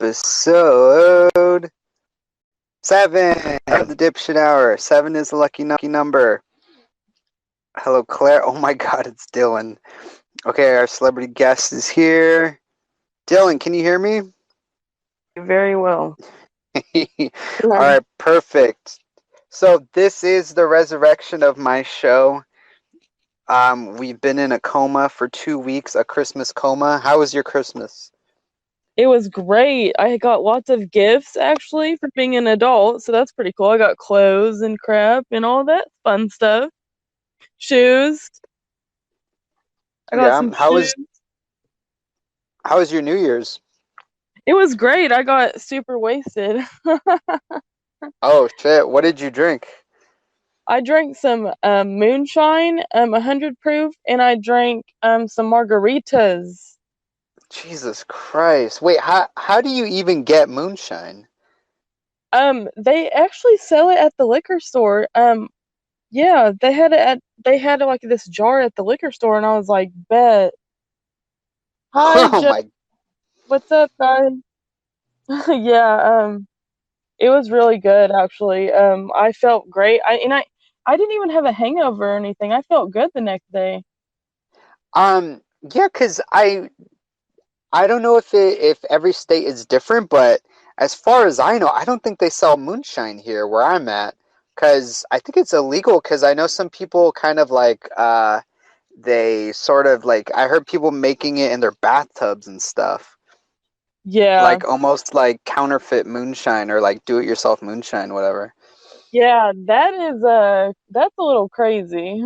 episode 7 of the Dipshit Hour. 7 is the lucky number. Hello, Claire. Oh my god, it's Dylan. Okay, our celebrity guest is here. Dylan, can you hear me? Very well. Alright, perfect. So this is the resurrection of my show. We've been in a coma for 2 weeks, a Christmas coma. How was your Christmas? It was great. I got lots of gifts, actually, for being an adult, so that's pretty cool. I got clothes and crap and all that fun stuff. Shoes. I got some shoes. How was your New Year's? It was great. I got super wasted. Oh, shit. What did you drink? I drank some moonshine, 100 proof, and I drank some margaritas. Jesus Christ. Wait, how do you even get moonshine? They actually sell it at the liquor store. Yeah, they had like this jar at the liquor store, and I was like, bet. Hi, Oh my. what's up, guys? Yeah, it was really good actually. I felt great. I didn't even have a hangover or anything. I felt good the next day. Yeah, 'cause I don't know if every state is different, but as far as I know, I don't think they sell moonshine here where I'm at. 'Cause I think it's illegal. 'Cause I know some people kind of like they sort of like I heard people making it in their bathtubs and stuff. Yeah, Like almost like counterfeit moonshine or like do it yourself moonshine, whatever. yeah, that's a little crazy.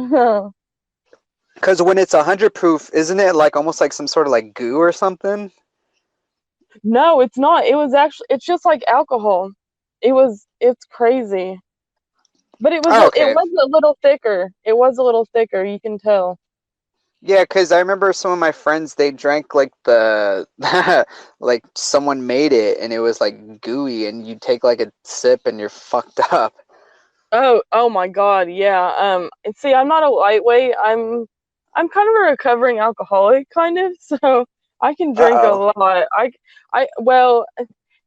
Because when it's 100 proof, isn't it like almost like some sort of like goo or something? No, it's not. It's just like alcohol. It's crazy. But Oh, it okay. was a little thicker. It was a little thicker, you can tell. Yeah, because I remember some of my friends, they drank like the, like someone made it and it was like gooey and you take like a sip and you're fucked up. Oh my God, yeah. And see, I'm not a lightweight. I'm kind of a recovering alcoholic, kind of. So I can drink a Uh-oh. lot. Well,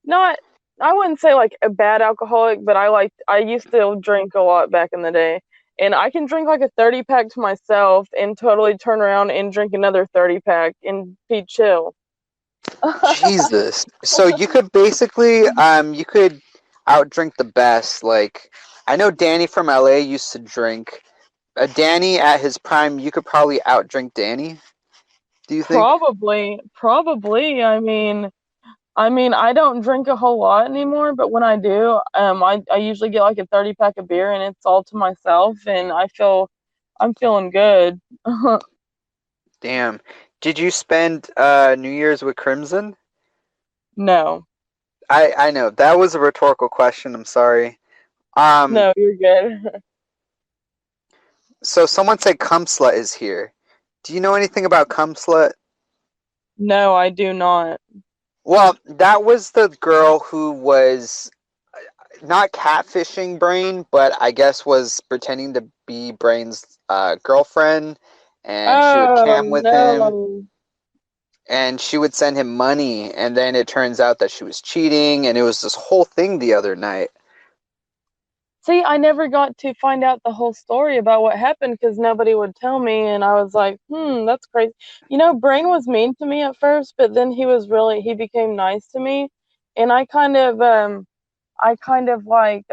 not. I wouldn't say like a bad alcoholic, but I used to drink a lot back in the day, and I can drink like a 30 pack to myself and totally turn around and drink another 30 pack and be chill. Jesus. So you could basically, you could outdrink the best. Like, I know Danny from LA used to drink. Danny at his prime, you could probably outdrink Danny. Do you think? Probably. I mean, I don't drink a whole lot anymore, but when I do, I usually get like a 30 pack of beer, and it's all to myself, and I'm feeling good. Damn. Did you spend New Year's with Crimson? No, I know that was a rhetorical question. I'm sorry. Um, no, you're good. so someone said Cumslut is here. Do you know anything about Cumslut? No, I do not. Well, that was the girl who was not catfishing Brain, but I guess was pretending to be Brain's girlfriend, and she would Oh cam with him, no. and she would send him money, and then it turns out that she was cheating, and it was this whole thing the other night. See, I never got to find out the whole story about what happened because nobody would tell me, and I was like, that's crazy. Brain was mean to me at first, but then he became nice to me, and I kind of like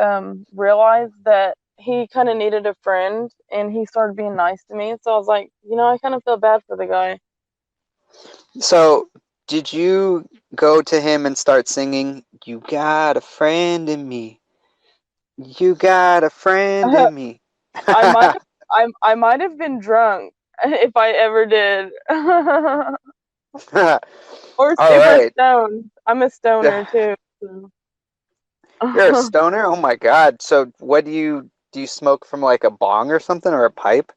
realized that he kind of needed a friend, and he started being nice to me. So I was like, I kind of feel bad for the guy. So, did you go to him and start singing, "You got a friend in me. You got a friend in me"? I might have, I might have been drunk if I ever did, or All super right. stoned. I'm a stoner too. So. You're a stoner? Oh my god. So, what do you smoke from like a bong or something or a pipe?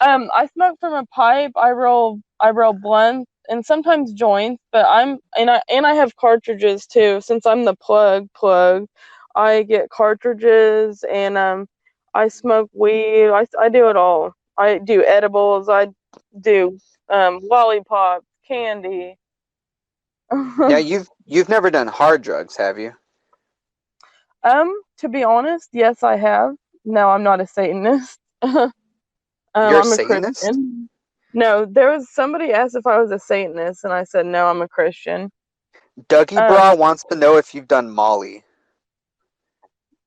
I smoke from a pipe. I roll blunts and sometimes joints, but I have cartridges too. Since I'm the plug, I get cartridges and I smoke weed. I do it all. I do edibles. I do lollipops, candy. Now you've never done hard drugs, have you? To be honest, yes, I have. No, I'm not a Satanist. You're a I'm a Satanist? Christian. No, there was somebody asked if I was a Satanist, and I said no, I'm a Christian. Dougie Bra Um, wants to know if you've done Molly.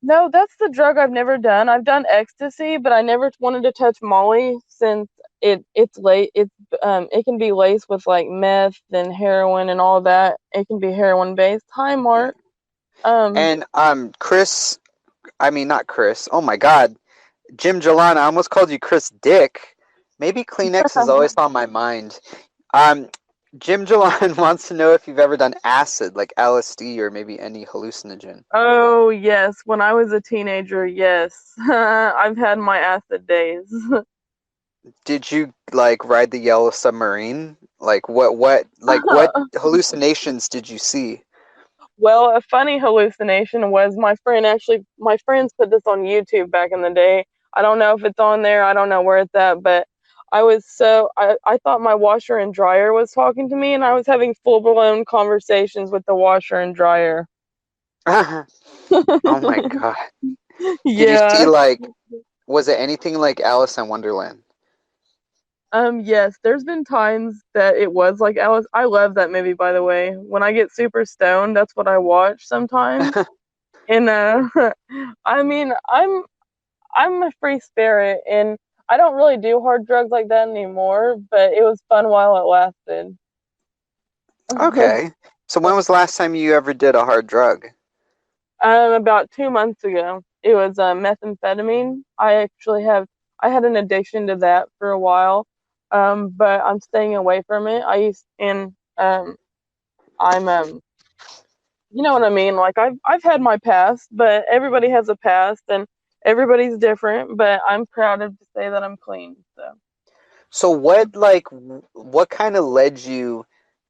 no, that's the drug I've never done. I've done ecstasy, but I never wanted to touch Molly since it can be laced with like meth and heroin and all that. It can be heroin based. Hi, Yeah. Mark. Um, And Chris, I mean not Chris. Oh my God, Jim Jalana. I almost called you Chris Dick. Maybe Kleenex is always on my mind. Um, Jim Jalan wants to know if you've ever done acid, like LSD or maybe any hallucinogen. oh yes, when I was a teenager, yes, I've had my acid days. Did you like ride the yellow submarine? Like what hallucinations did you see? Well, a funny hallucination was my friends put this on YouTube back in the day. I don't know if it's on there, I don't know where it's at, but I thought my washer and dryer was talking to me and I was having full blown conversations with the washer and dryer. Oh my God. Did you see Yeah. like was it anything like Alice in Wonderland? Yes, there's been times that it was like Alice. I love that movie, by the way. When I get super stoned, that's what I watch sometimes. And I mean, I'm a free spirit, and I don't really do hard drugs like that anymore. But it was fun while it lasted. Okay. So when was the last time you ever did a hard drug? About 2 months ago, it was methamphetamine. I had an addiction to that for a while, but I'm staying away from it. I used and I'm you know what I mean? Like I've had my past, but everybody has a past and everybody's different, but I'm proud of to say that I'm clean. So So what kind of led you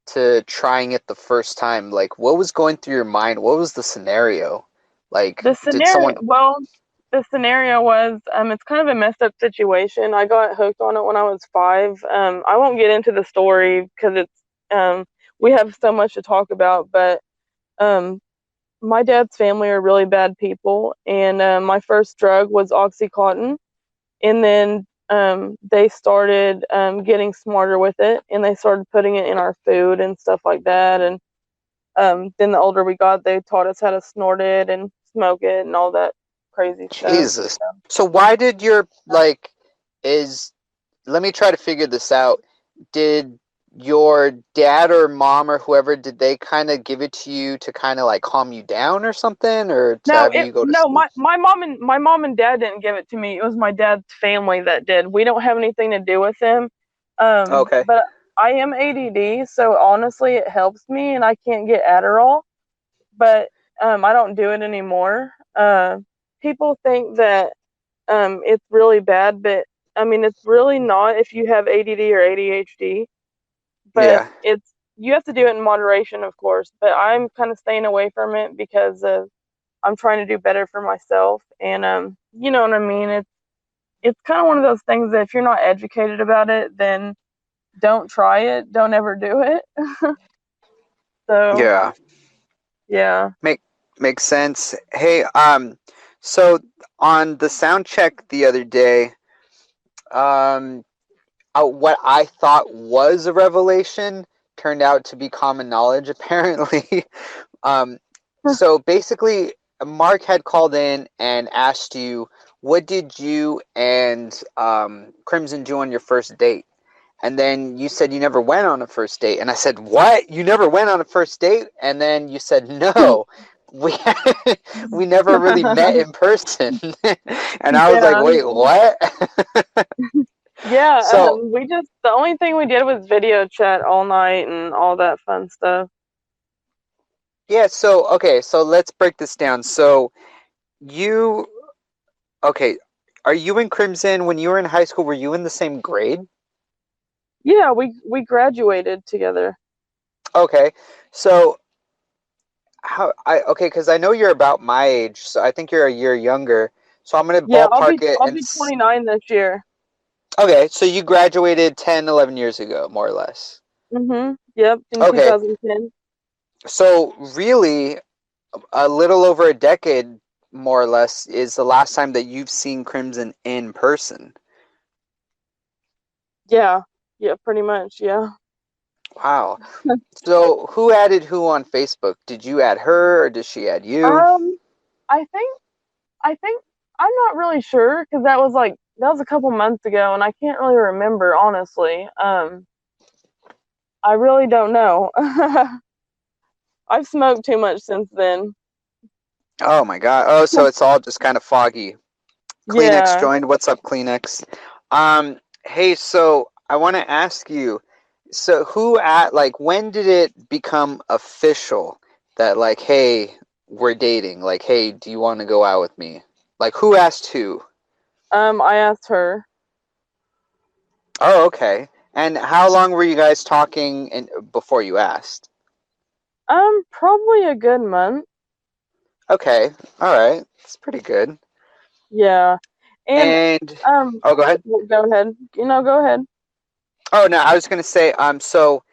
to trying it the first time? Like what was going through your mind? What was the scenario? Like the did scenario someone well, the scenario was it's kind of a messed up situation. I got hooked on it when I was 5. I won't get into the story because it's we have so much to talk about, but um my dad's family are really bad people, and my first drug was Oxycontin. And then they started getting smarter with it, and they started putting it in our food and stuff like that. And then the older we got, they taught us how to snort it and smoke it and all that crazy stuff. Jesus. So why did your like is let me try to figure this out. Did your dad or mom or whoever did they kind of give it to you to kind of like calm you down or something or to No, have you go to no, sleep? my mom and dad didn't give it to me. It was my dad's family that did. We don't have anything to do with them. Okay. But I am ADD, so honestly, it helps me, and I can't get Adderall. But I don't do it anymore. People think that it's really bad, but I mean, it's really not if you have ADD or ADHD. But Yeah. it's you have to do it in moderation, of course. But I'm kind of staying away from it because I'm trying to do better for myself, and you know what I mean. It's kind of one of those things that if you're not educated about it, then don't try it. Don't ever do it. So Yeah. yeah. Make Makes sense. Hey, so on the sound check the other day, um, what I thought was a revelation turned out to be common knowledge, apparently. um, so basically, Mark had called in and asked you, what did you and Crimson do on your first date? And then you said you never went on a first date. And I said, what? You never went on a first date? And then you said, no. We we never really met in person. And I was like, Yeah, wait, what? yeah. So The only thing we did was video chat all night and all that fun stuff. yeah, so okay, so let's break this down. So you okay, are you in Crimson when you were in high school, were you in the same grade? Yeah, we graduated together. Okay. So because I know you're about my age, so I think you're a year younger. So I'm gonna Yeah, ballpark it I'll and be 29 this year. okay, so you graduated 10, 11 years ago, more or less. Mhm. Yep, in Okay. 2010. So really, a little over a decade, more or less, is the last time that you've seen Crimson in person. Yeah, yeah, pretty much, yeah. Wow. So who added who on Facebook? Did you add her or did she add you? Um, I think I think I'm not really sure because that was a couple months ago, and I can't really remember honestly. I really don't know. I've smoked too much since then. Oh my God. Oh, so it's all just kind of foggy. Kleenex Yeah. joined. What's up, Kleenex? Hey, so I want to ask you, so who at like when did it become official that like, hey, we're dating? Like, hey, do you want to go out with me? Like, who asked who? I asked her. Oh, okay. And how long were you guys talking before you asked? Probably a good month. Okay, all right, it's pretty good. Yeah. And And um, oh, go ahead. go ahead. Go ahead. Oh no, I was gonna say so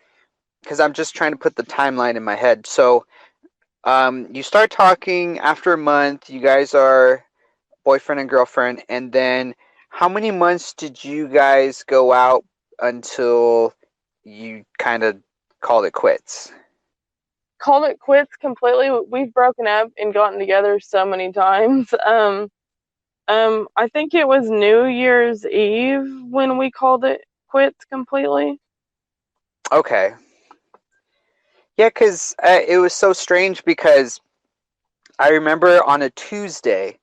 because I'm just trying to put the timeline in my head. So you start talking after a month. You guys are boyfriend and girlfriend, and then how many months did you guys go out until you kind of called it quits? Called it quits completely. We've broken up and gotten together so many times. I think it was New Year's Eve when we called it quits completely. Okay, yeah, because it was so strange because I remember on a Tuesday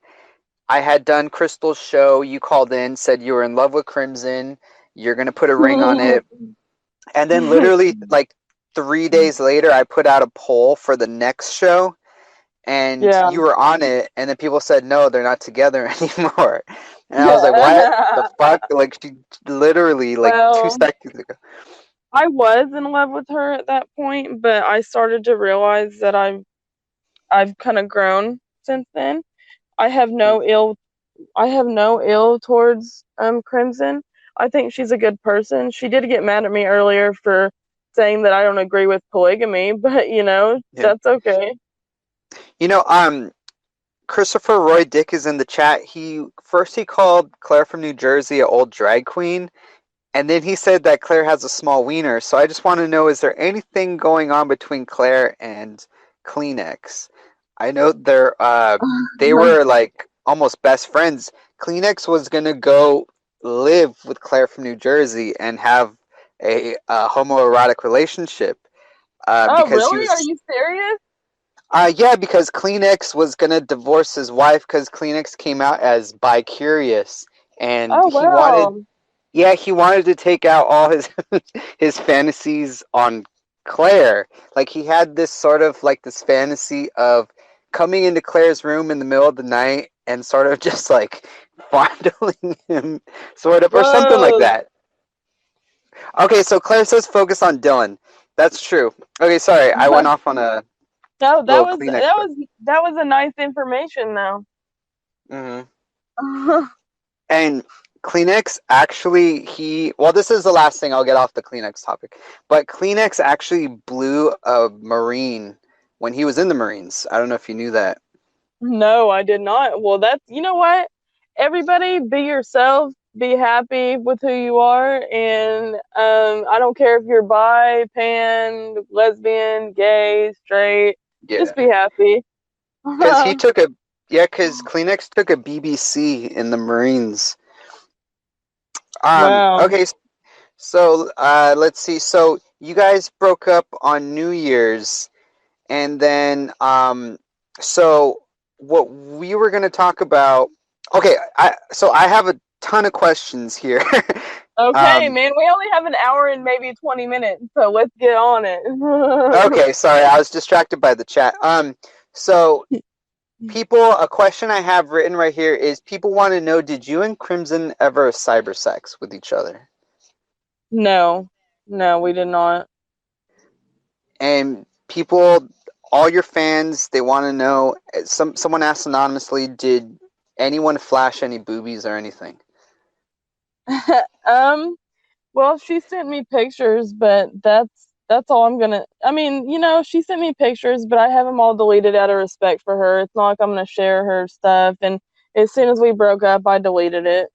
I had done Crystal's show. You called in, said you were in love with Crimson. You're gonna put a ring on it. And then literally like 3 days later, I put out a poll for the next show, and Yeah. you were on it. And then people said no, they're not together anymore. And I was like, what the fuck? Like she literally like two Well, seconds ago. I was in love with her at that point, but I started to realize that I've kind of grown since then. I have Mm, no ill I have no ill towards Crimson. I think she's a good person. She did get mad at me earlier for saying that I don't agree with polygamy, but yeah. that's okay. You know, Christopher Roy Dick is in the chat. He called Claire from New Jersey an old drag queen. And then he said that Claire has a small wiener. So I just want to know, is there anything going on between Claire and Kleenex? I know they were like almost best friends. Kleenex was gonna go live with Claire from New Jersey and have a homoerotic relationship Oh, because he really? Are was you serious? yeah, because Kleenex was gonna divorce his wife because Kleenex came out as bi-curious and Oh, wow. he wanted to take out all his his fantasies on Claire. Like he had this sort of like this fantasy of coming into Claire's room in the middle of the night and sort of just like fondling him, sort of, or something like Whoa. that. Okay, so Claire says focus on Dylan. That's true. Okay, sorry, I went off on a No, little Kleenex. that was a nice information though. Hmm. And Kleenex actually, well, this is the last thing I'll get off the Kleenex topic, but Kleenex actually blew a Marine when he was in the Marines. I don't know if you knew that. No, I did not. Well, that's, you know what? Everybody be yourself, be happy with who you are, and I don't care if you're bi, pan, lesbian, gay, straight, just be Yeah. happy. Because because Kleenex took a BBC in the Marines. Wow. Okay, so let's see. So you guys broke up on New Year's, and then so what we were going to talk about. Okay, I have a ton of questions here. Okay, um, man, we only have an hour and maybe 20 minutes, so let's get on it. okay, sorry, I was distracted by the chat. So a question I have written right here is people want to know: did you and Crimson ever cyber sex with each other? No, no, we did not. And all your fans, they want to know. Someone asked anonymously, did anyone flash any boobies or anything? um, well, she sent me pictures, but That's all I'm gonna. I mean, she sent me pictures, but I have them all deleted out of respect for her. It's not like I'm gonna share her stuff. And as soon as we broke up, I deleted it.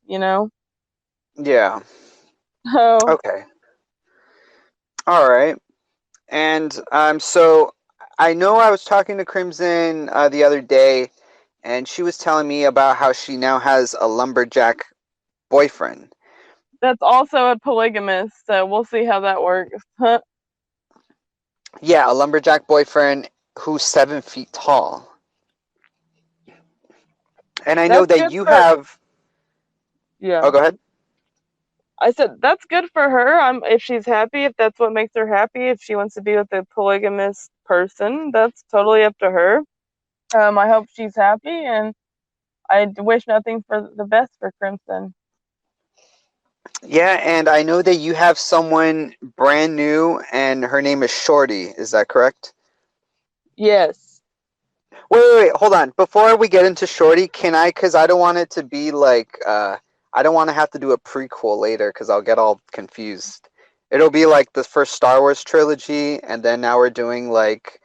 Yeah. So Okay. All right. And so I know I was talking to Crimson the other day, and she was telling me about how she now has a lumberjack boyfriend. that's also a polygamist. So we'll see how that works. Yeah, a lumberjack boyfriend who's 7 feet tall. And I know That's that good you for. have. Yeah. Oh, go ahead. I said that's good for her. If she's happy, if that's what makes her happy, if she wants to be with a polygamous person, that's totally up to her. I hope she's happy, and I wish nothing for the best for Crimson. Yeah, and I know that you have someone brand new, and her name is Shorty. Is that correct? Yes. Wait, hold on. Before we get into Shorty, can I? Because I don't want it to be like, I don't want to have to do a prequel later because I'll get all confused. It'll be like the first Star Wars trilogy, and then now we're doing like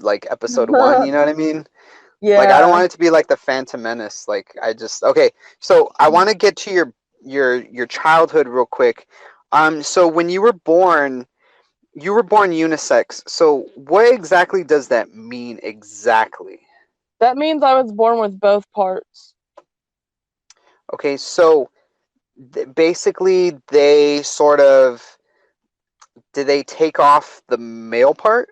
like episode one. You know what I mean? Like I don't Yeah. want it to be like the Phantom Menace. Like I just okay. So I want to get to your childhood real quick. So when you were born unisex. So what exactly does that mean exactly? That means I was born with both parts. Okay, so basically they sort of did they take off the male part?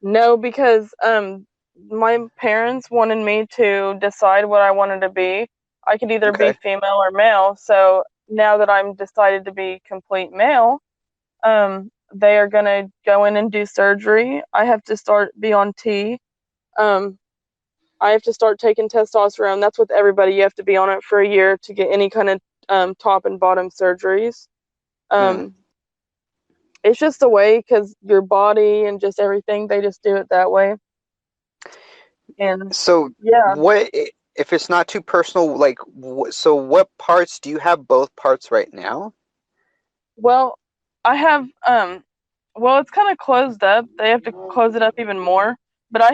No, because my parents wanted me to decide what I wanted to be. I could either be Okay. female or male. So now that I'm decided to be complete male, they are gonna go in and do surgery. I have to be on T. Um, I have to start taking testosterone. That's with everybody. You have to be on it for a year to get any kind of top and bottom surgeries. Hmm. Um, it's just a way because your body and just everything, they just do it that way. And So yeah, what if it's not too personal? Like, so what parts do you have? Both parts right now? well, I have well, it's kind of closed up. They have to close it up even more. But I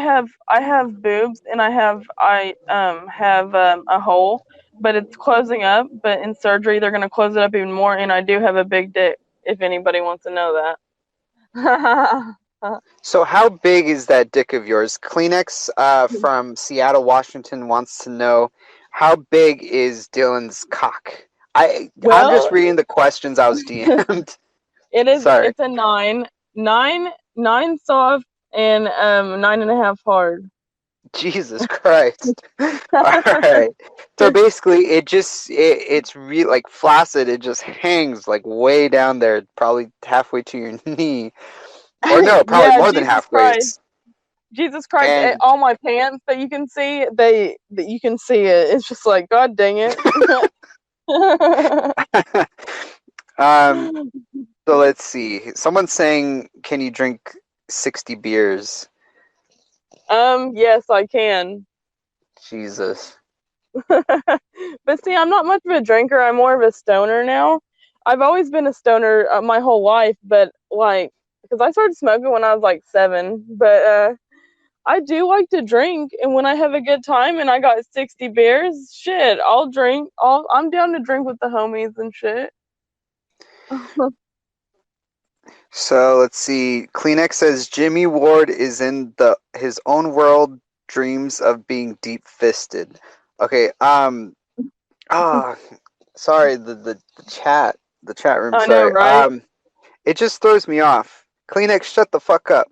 have boobs and I have a hole, but it's closing up. But in surgery, they're gonna close it up even more. And I do have a big dick. If anybody wants to know that. So how big is that dick of yours? Kleenex from Seattle, Washington wants to know how big is Dylan's cock? I'm just Well, reading the questions I was DM'd. it is. Sorry. It's a nine soft and 9.5 hard. Jesus Christ. All right. So basically it's really like flaccid. It just hangs like way down there, probably halfway to your knee. Or no, probably Yeah, more than halfway. It's Jesus Christ, and all my pants that you can see, that you can see it. It's just like, God dang it. um so let's see. Someone's saying, can you drink 60 beers? Yes, I can. Jesus. But see, I'm not much of a drinker. I'm more of a stoner now. I've always been a stoner my whole life, but like, because I started smoking when I was like 7. But I do like to drink, and when I have a good time and I got 60 beers, shit, I'll drink. I'm down to drink with the homies and shit. So let's see. Kleenex says Jimmy Ward is in his own world, dreams of being deep fisted. Okay, ah, sorry, the chat room, I know, sorry. right? It just throws me off. Kleenex, shut the fuck up.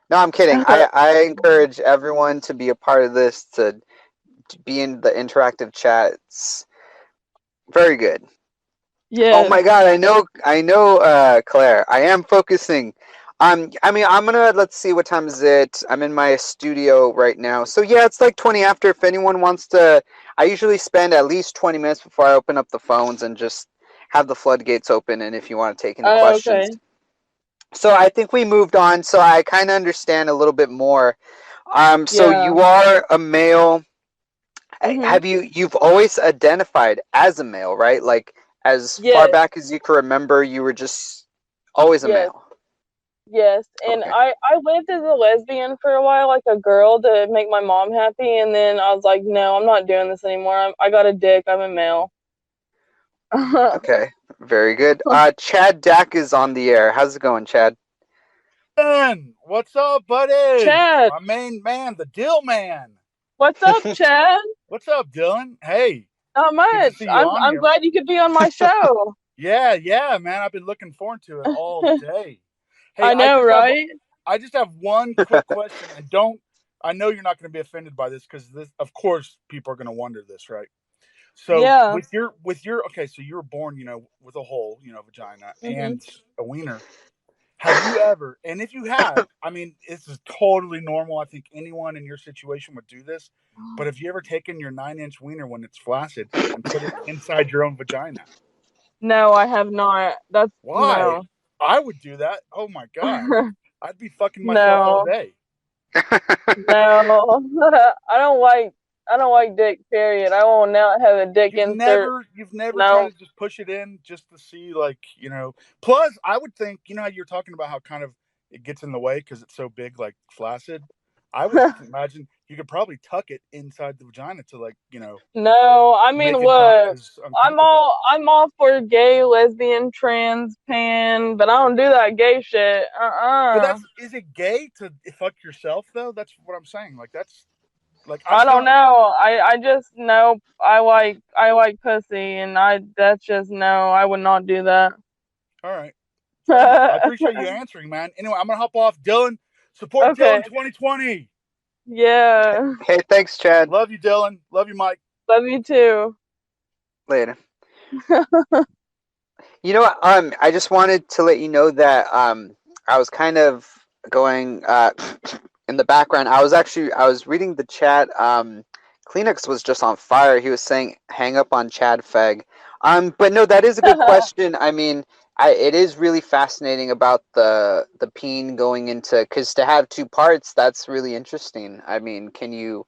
No, I'm kidding. I encourage everyone to be a part of this, to be in the interactive chat. It's very good. Oh Yes. my god, I know, Claire. I am focusing. I mean, I'm gonna, let's see, what time is it? I'm in my studio right now. So yeah, it's like 20 after. If anyone wants to, I usually spend at least 20 minutes before I open up the phones and just have the floodgates open, and if you want to take any Oh, questions. okay. So I think we moved on, so I kind of understand a little bit more. So Yeah. you are a male. Mhm. You've always identified as a male, right? Like as far Yes. back as you can remember, you were just always a Yes. male. Yes, and Okay. I lived as a lesbian for a while, like a girl, to make my mom happy, and then I was like, no, I'm not doing this anymore. I got a dick. I'm a male. Okay. Very good. Chad Dahc is on the air. How's it going, Chad? Ben, what's up, buddy? Chad, My main man, the Dill man. what's up, Chad? What's up, Dylan? Hey, Not good to much. see you I'm on I'm here. glad you could be on my show. Yeah, man. I've been looking forward to it all day. Hey, I know, right? I just have one quick question, and don't. I know you're not going to be offended by this because this, of course, people are going to wonder this, right? So Yeah. with your okay, so you were born, with a hole, vagina Mhm. and a wiener. Have you ever, and if you have, I mean, this is totally normal. I think anyone in your situation would do this. But have you ever taken your 9-inch wiener when it's flaccid and put it inside your own vagina? No, I have not. That's Why? no. I would do that. Oh my God. I'd be fucking myself all No. day. No. I don't like dick, period. I will not have a dick insert. You've never tried No. to just push it in just to see, like, plus I would think, how you're talking about how kind of it gets in the way because it's so big, like flaccid. I would imagine you could probably tuck it inside the vagina to, like, No. I mean, make it not look, as uncomfortable. I'm all for gay, lesbian, trans, pan, but I don't do that gay shit. But Uh-uh. is it gay to fuck yourself though? That's what I'm saying. Like that's like I've I don't done. know. I just know I like pussy, and that's just no. I would not do that. All right, fair enough. I appreciate you answering, man. Anyway, I'm gonna hop off. Dylan, support Okay. Dylan 2020. Yeah. Hey, thanks, Chad. Love you, Dylan. Love you, Mike. Love you too. Later. You know what? I just wanted to let you know that I was kind of going in the background. I was reading the chat. Kleenex was just on fire. He was saying, "Hang up on Chad Feg." But no, that is a good question. I mean, it is really fascinating about the peen going into, because to have two parts, that's really interesting. I mean, can you?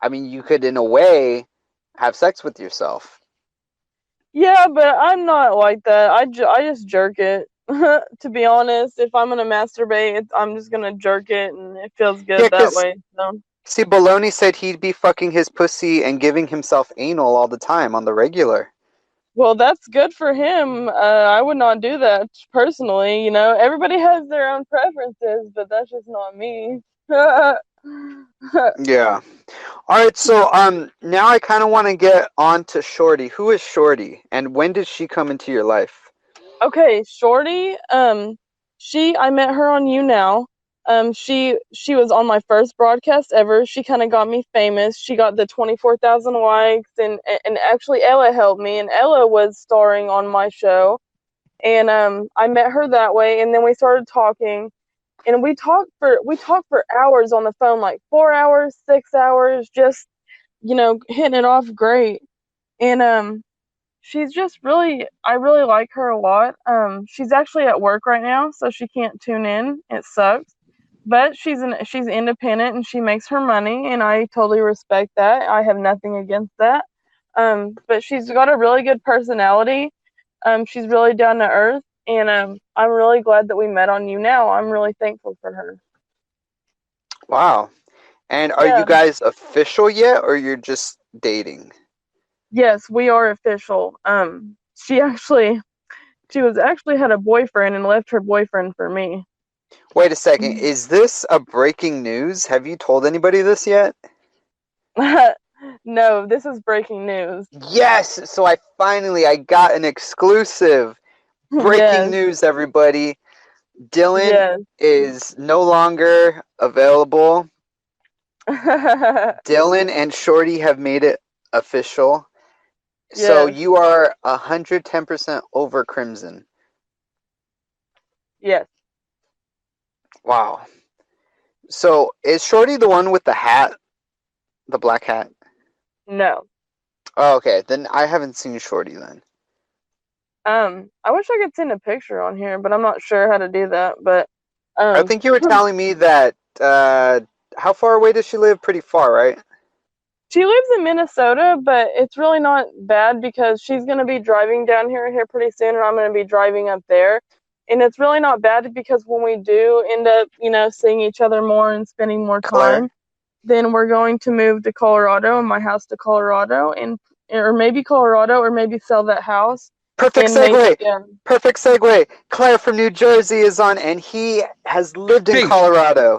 I mean, you could in a way have sex with yourself. Yeah, but I'm not like that. I just jerk it. To be honest, if I'm gonna masturbate, I'm just gonna jerk it, and it feels Yeah, good that because way. So, see, Baloney said he'd be fucking his pussy and giving himself anal all the time on the regular. well, that's good for him. I would not do that personally. Everybody has their own preferences, but that's just not me. Yeah. All right, so now I kind of want to get on to Shorty. Who is Shorty, and when did she come into your life? Okay, Shorty. I met her on You Now. She was on my first broadcast ever. She kind of got me famous. She got the 24,000 likes, and actually Ella helped me, and Ella was starring on my show. And I met her that way, and then we started talking, and we talked for hours on the phone, like 4 hours, 6 hours, just hitting it off great. And she's just I really like her a lot. She's actually at work right now, so she can't tune in. It sucks. But she's independent and she makes her money, and I totally respect that. I have nothing against that. But she's got a really good personality. She's really down to earth, and I'm really glad that we met on You Now. I'm really thankful for her. Wow. And are you Yeah. guys official yet, or you're just dating? Yes, we are official. She was actually had a boyfriend and left her boyfriend for me. Wait a second. Is this a breaking news? Have you told anybody this yet? No, this is breaking news. Yes. So I got an exclusive. Breaking Yes, news, everybody. Dylan yes. is no longer available. Dylan and Shorty have made it official. So Yes, you are 110% over Crimson. yes. Wow. So is Shorty the one with the hat, the black hat? No. Oh, okay. Then I haven't seen Shorty then. I wish I could send a picture on here, but I'm not sure how to do that. But I um, think you were telling me that. How far away does she live? Pretty far, right? she lives in Minnesota, but it's really not bad because she's gonna be driving down here pretty soon, and I'm gonna be driving up there. And it's really not bad because when we do end up, seeing each other more and spending more time, Claire. then we're going to move to Colorado and my house to Colorado, or maybe Colorado, or maybe sell that house Perfect and maybe, segue. Perfect segue. Claire from New Jersey is on, and he has lived in Hey, Colorado.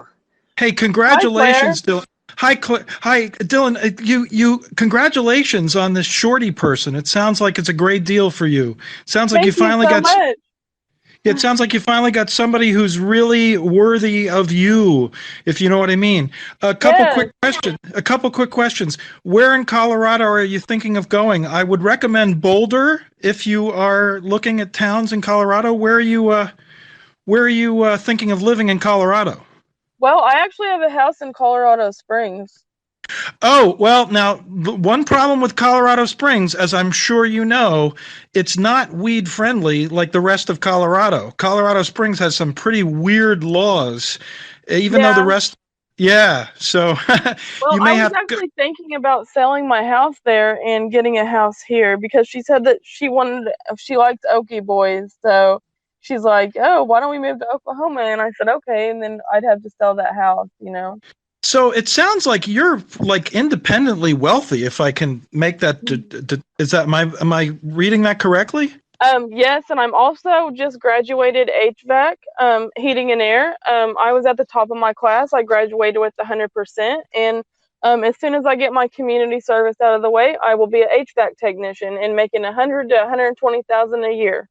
hey, Hi, Claire. congratulations, Dylan. Hi, hi, Dylan. You, congratulations on this shorty person. It sounds like it's a great deal for you. Sounds like you Thank you finally so got. much. It sounds like you finally got somebody who's really worthy of you, if you know what I mean. Yes. A couple quick questions. Where in Colorado are you thinking of going? I would recommend Boulder if you are looking at towns in Colorado. Where are you thinking of living in Colorado? Well, I actually have a house in Colorado Springs. Oh, well, now, one problem with Colorado Springs, as I'm sure you know, it's not weed friendly like the rest of Colorado. Colorado Springs has some pretty weird laws, even though the Yeah. rest, yeah, so Well, you I may was have to. actually thinking about selling my house there and getting a house here because she said that she liked Okie boys. So she's like, oh, why don't we move to Oklahoma? And I said, okay. And then I'd have to sell that house. So it sounds like you're like independently wealthy, if I can make that. Is that am I reading that correctly? Yes, and I'm also just graduated HVAC, heating and air. I was at the top of my class. I graduated with 100%, and as soon as I get my community service out of the way, I will be an HVAC technician and making 100 to 120,000 a year.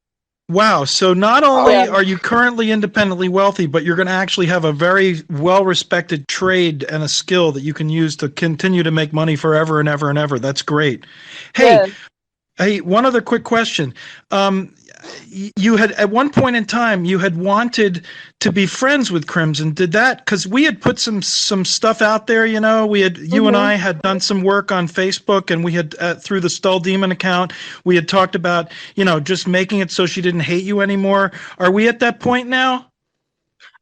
Wow. So not only Yeah. are you currently independently wealthy, but you're going to actually have a very well-respected trade and a skill that you can use to continue to make money forever and ever and ever. That's great. Hey, Yes. Hey, one other quick question. You had at one point in time you had wanted to be friends with Crimson. Did that because we had put some stuff out there? You and I had done some work on Facebook, and we had through the Stull Demon account. We had talked about just making it so she didn't hate you anymore. Are we at that point now?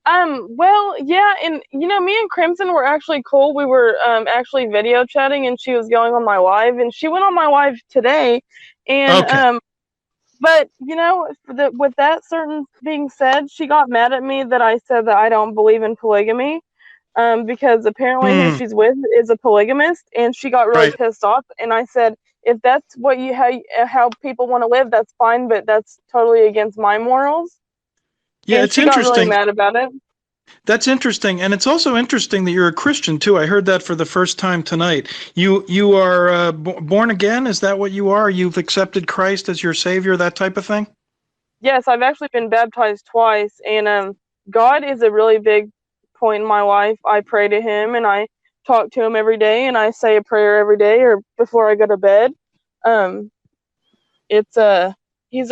Well, yeah, and me and Crimson were actually cool. We were actually video chatting, and she was going on my live, and she went on my live today, and Okay. but with that certain being said, she got mad at me that I said that I don't believe in polygamy, because apparently who she's with is a polygamist, and she got really Right. pissed off, and I said, if that's what how people want to live, that's fine, but that's totally against my morals. Yeah, And it's she got really interesting. mad about it. That's interesting, and it's also interesting that you're a Christian too. I heard that for the first time tonight. You are born again. Is that what you are? You've accepted Christ as your Savior, that type of thing. Yes, I've actually been baptized twice, and God is a really big point in my life. I pray to Him, and I talk to Him every day, and I say a prayer every day or before I go to bed. It's he's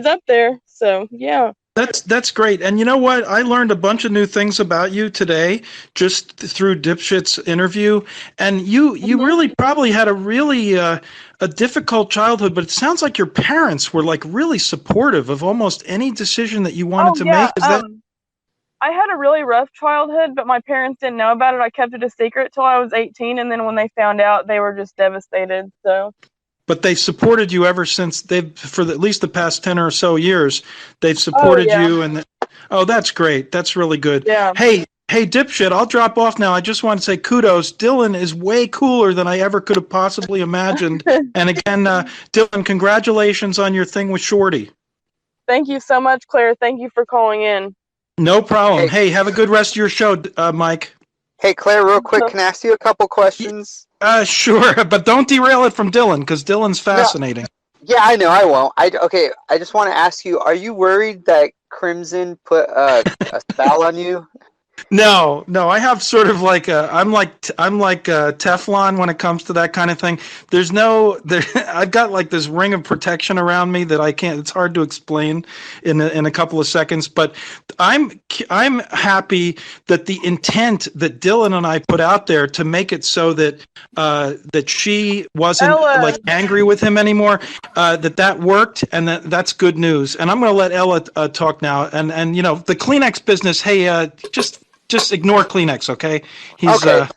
up there. So yeah. That's great. And you know what? I learned a bunch of new things about you today just through Dipshit's interview. And you really probably had a really a difficult childhood, but it sounds like your parents were like really supportive of almost any decision that you wanted to make. Is that? I had a really rough childhood, but my parents didn't know about it. I kept it a secret till I was 18, and then when they found out, they were just devastated. So. But they supported you ever since for at least the past 10 or so years. They've supported you, and that's great. That's really good. Yeah. Hey, Dipshit, I'll drop off now. I just want to say kudos. Dylan is way cooler than I ever could have possibly imagined. And again, Dylan, congratulations on your thing with Shorty. Thank you so much, Claire. Thank you for calling in. No problem. Hey, have a good rest of your show, Mike. Hey, Claire, real quick, can I ask you a couple questions? Sure, but don't derail it from Dylan, because Dylan's fascinating. No, yeah, I know, I won't. I just want to ask you, are you worried that Crimson put a spell on you? No, I have sort of like I'm like Teflon when it comes to that kind of thing. I've got like this ring of protection around me that I can't. It's hard to explain in a couple of seconds. But I'm happy that the intent that Dylan and I put out there to make it so that that she wasn't like angry with him anymore, that worked, and that's good news. And I'm going to let Ella talk now. And the Kleenex business. Hey, just ignore Kleenex, okay? He's okay.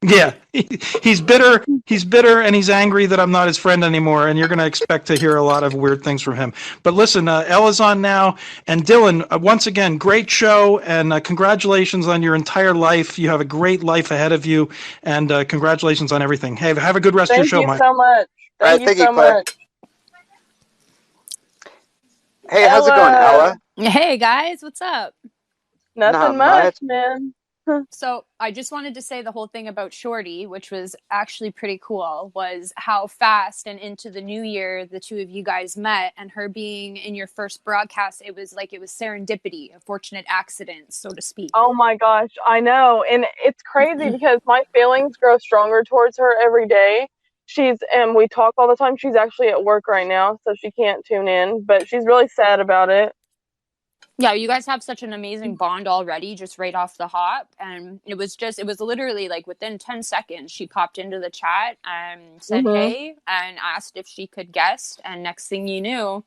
Yeah, he's bitter. He's bitter, and he's angry that I'm not his friend anymore. And you're going to expect to hear a lot of weird things from him. But listen, Ella's on now, and Dylan. Once again, great show, and congratulations on your entire life. You have a great life ahead of you, and congratulations on everything. Hey, have a good rest of your Thank show, you Mike. so much. All Thank right, you thank you, so Claire. much. Hey, how's it going, Ella. Ella? Hey guys, what's up? Not Nothing much, much. man. So I just wanted to say the whole thing about Shorty, which was actually pretty cool, was how fast and into the new year the two of you guys met, and her being in your first broadcast, it was like it was serendipity, a fortunate accident, so to speak. Oh my gosh, I know. And it's crazy because my feelings grow stronger towards her every day. And we talk all the time. She's actually at work right now, so she can't tune in, but she's really sad about it. Yeah, you guys have such an amazing bond already, just right off the hop. And it was literally like within 10 seconds, she popped into the chat and said, hey, and asked if she could guest. And next thing you knew,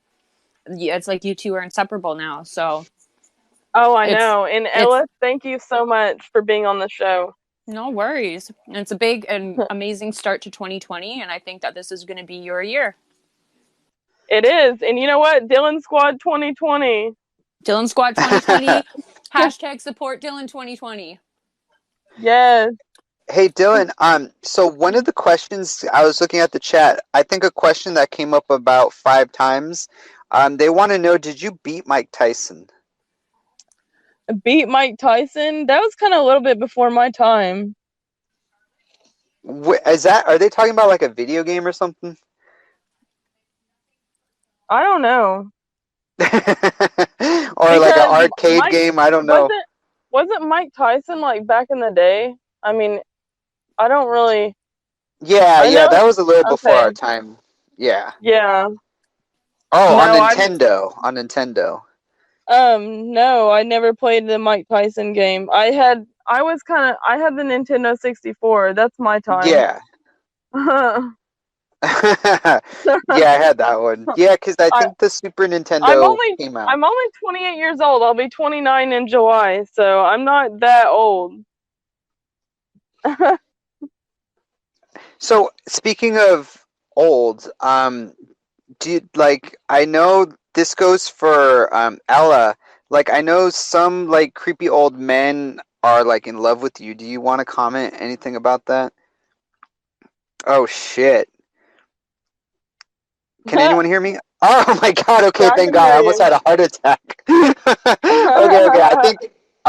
it's like you two are inseparable now. So. Oh, I know. And Ella, thank you so much for being on the show. No worries. It's a big and amazing start to 2020. And I think that this is going to be your year. It is. And you know what? Dylan Squad 2020. Dylan Squad 2020. Hashtag support Dylan 2020. Yes. Hey, Dylan. So one of the questions I was looking at the chat, I think a question that came up about 5 times. They want to know, did you beat Mike Tyson? Beat Mike Tyson? That was kind of a little bit before my time. Are they talking about like a video game or something? I don't know. Or like an arcade game? I don't know. Wasn't Mike Tyson like back in the day? I mean, I don't really. Yeah, that was a little before our time. Yeah. Yeah. Oh, no, on Nintendo. No, I never played the Mike Tyson game. I had the Nintendo 64. That's my time. Yeah. Yeah, I had that one. Yeah, because I think the Super Nintendo came out. I'm only 28 years old. I'll be 29 in July, so I'm not that old. So, speaking of old, do you, like, I know this goes for Ella. Like, I know some like creepy old men are like in love with you. Do you want to comment anything about that? Oh shit. Can anyone hear me? Oh my god, okay, yeah, thank God. I almost had a heart attack.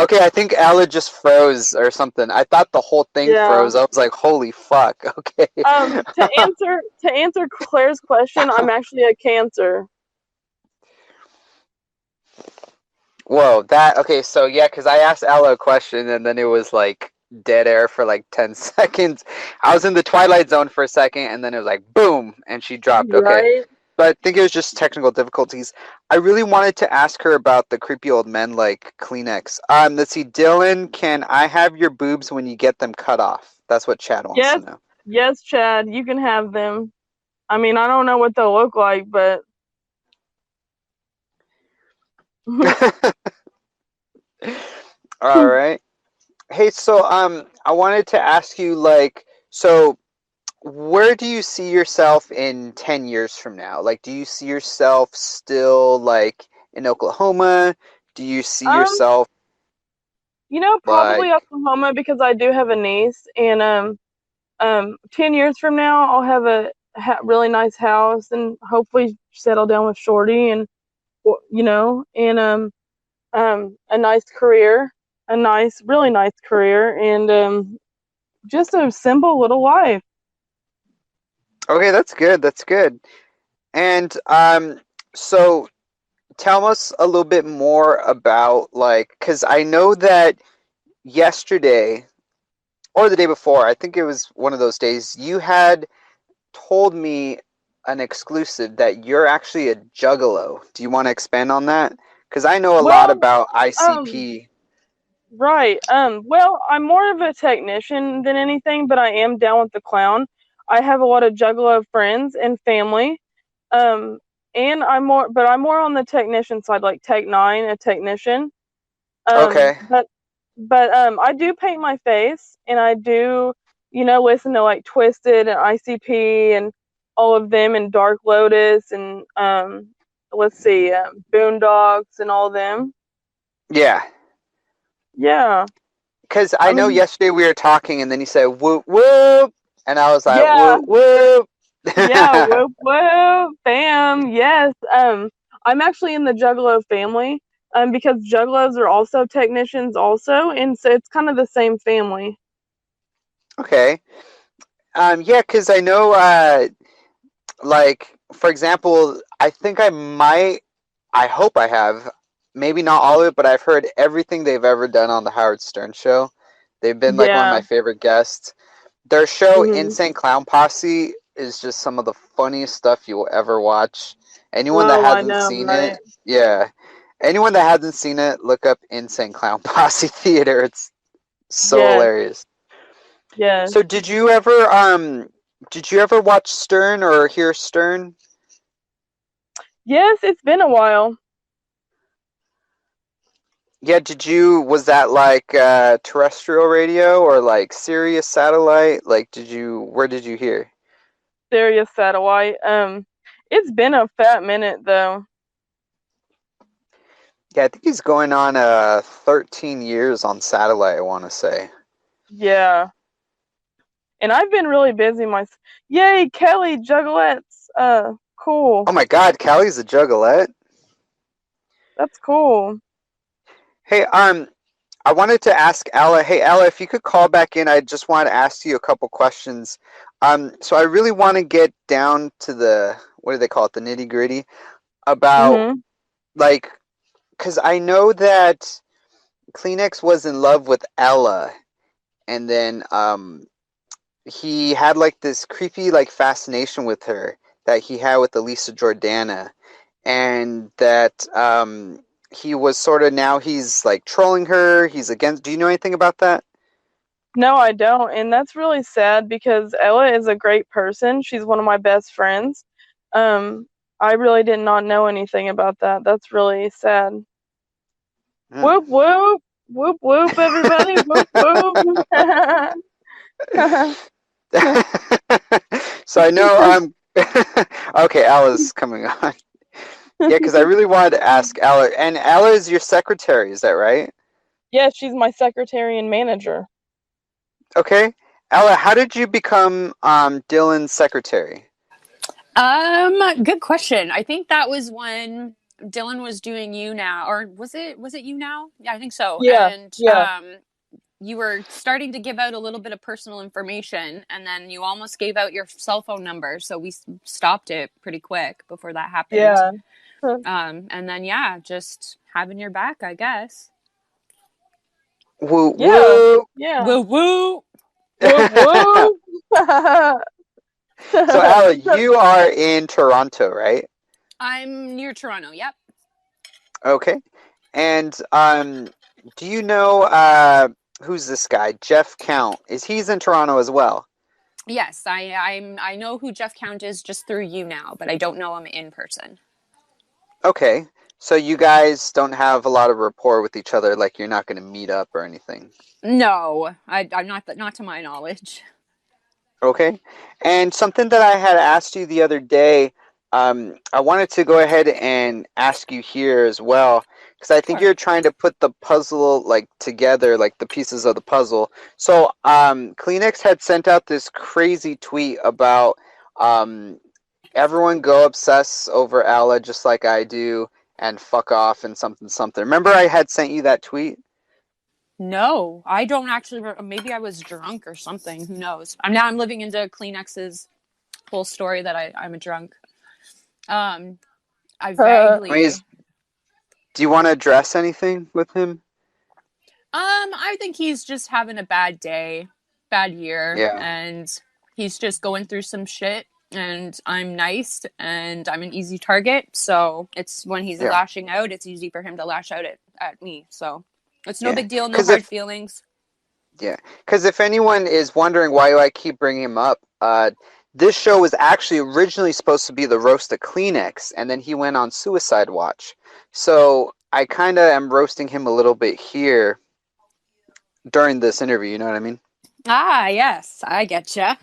I think Ella just froze or something. I thought the whole thing froze. I was like, holy fuck, okay. To answer Claire's question, I'm actually a Cancer. Whoa, so yeah, because I asked Ella a question and then it was like dead air for like 10 seconds. I was in the Twilight Zone for a second and then it was like boom and she dropped. Okay. Right? But I think it was just technical difficulties. I really wanted to ask her about the creepy old men like Kleenex. Let's see, Dylan, can I have your boobs when you get them cut off? That's what Chad wants to know. Yes, Chad, you can have them. I mean, I don't know what they'll look like, but all right. Hey, so I wanted to ask you, like, so where do you see yourself in 10 years from now? Like, do you see yourself still like in Oklahoma? Do you see yourself? Probably Oklahoma, because I do have a niece, and 10 years from now I'll have a really nice house and hopefully settle down with Shorty, and a nice career, really nice career, and just a simple little life. Okay, that's good. That's good. And so tell us a little bit more about, like, because I know that yesterday or the day before, I think it was one of those days, you had told me an exclusive that you're actually a juggalo. Do you want to expand on that? Because I know a lot about ICP. Right. Well, I'm more of a technician than anything, but I am down with the clown. I have a lot of juggalo friends and family. And I'm more on the technician side, like Tech 9, a technician. Okay. But I do paint my face, and I do listen to like Twisted and ICP and all of them, and Dark Lotus and let's see, Boondocks and all of them. Yeah. Yeah. Because I know mean, yesterday we were talking, and then you said whoop whoop, and I was like yeah, whoop whoop. yeah, whoop whoop, bam, yes. I'm actually in the Juggalo family, because Juggalos are also technicians also, and so it's kind of the same family. Okay. Yeah, because I know, like, for example, I think I hope I have, maybe not all of it, but I've heard everything they've ever done on the Howard Stern show. They've been like one of Yeah. my favorite guests. Their show, Mhm. Insane Clown Posse, is just some of the funniest stuff you will ever watch. Anyone that Oh, I hasn't know, seen right? it, yeah. Anyone that hasn't seen it, look up Insane Clown Posse Theater. It's so Yes, hilarious. yes. So did you ever watch Stern or hear Stern? Yes, it's been a while. Yeah, was that like terrestrial radio or like Sirius satellite? Like where did you hear? Sirius Satellite. It's been a fat minute though. Yeah, I think he's going on 13 years on satellite, I want to say. Yeah. And I've been really busy Yay, Kelly, Juggalettes. Cool. Oh my God, Callie's a juggalette. That's cool. Hey, I wanted to ask Ella. Hey, Ella, if you could call back in, I just wanted to ask you a couple questions. So I really want to get down to the, what do they call it, the nitty gritty about, Mhm. like, because I know that Kleenex was in love with Ella, and then he had like this creepy like fascination with her that he had with Elisa Jordana, and that he was sort of, now he's like trolling her. He's against. Do you know anything about that? No, I don't. And that's really sad because Ella is a great person. She's one of my best friends. I really did not know anything about that. That's really sad. Hmm. Whoop whoop. Whoop whoop, everybody. Whoop whoop. So I know okay, Ella's coming on. Yeah, because I really wanted to ask Ella, and Ella is your secretary, is that right? Yeah, she's my secretary and manager. Okay. Ella, how did you become Dylan's secretary? Good question. I think that was when Dylan was doing You Now, or was it You Now? Yeah, I think so. Yeah, And yeah, you were starting to give out a little bit of personal information, and then you almost gave out your cell phone number, so we stopped it pretty quick before that happened. yeah. And then yeah, just having your back, I guess. Woo Yeah, woo. yeah. Woo woo. Whoop whoop. So Ella, you are in Toronto, right? I'm near Toronto. Yep. Okay. And do you know who's this guy? Jeff Count. He's in Toronto as well? Yes, I know who Jeff Count is just through You Now, but I don't know him in person. Okay. So you guys don't have a lot of rapport with each other, like you're not going to meet up or anything. No, I'm not to my knowledge. Okay. And something that I had asked you the other day, I wanted to go ahead and ask you here as well, because I think Sure. you're trying to put the puzzle like together, like the pieces of the puzzle. So, Kleenex had sent out this crazy tweet about everyone go obsess over Alla just like I do, and fuck off and something something. Remember I had sent you that tweet? No, I don't actually. Maybe I was drunk or something. Who knows? I'm living into Kleenex's whole story that I'm a drunk. I I mean, vaguely. do you want to address anything with him? I think he's just having a bad day, bad year, Yeah. and he's just going through some shit. And I'm nice, and I'm an easy target. So it's when he's Yeah. lashing out, it's easy for him to lash out at me. So it's no Yeah. big deal, no 'Cause hard feelings. Yeah, because if anyone is wondering why I keep bringing him up, this show was actually originally supposed to be the roast of Kleenex, and then he went on suicide watch. So I kind of am roasting him a little bit here during this interview. You know what I mean? Ah, yes, I getcha.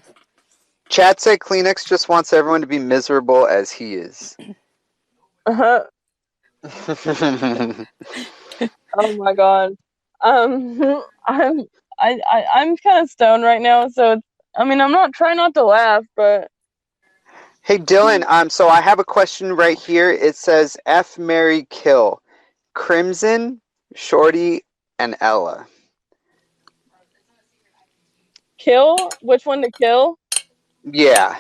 Chad said Kleenex just wants everyone to be miserable as he is. Uh-huh. Oh my god. I'm I'm kind of stoned right now, so I'm not trying not to laugh, but Hey Dylan, so I have a question right here. It says F, Mary, kill. Crimson, Shorty, and Ella. kill? Which one to kill? Yeah.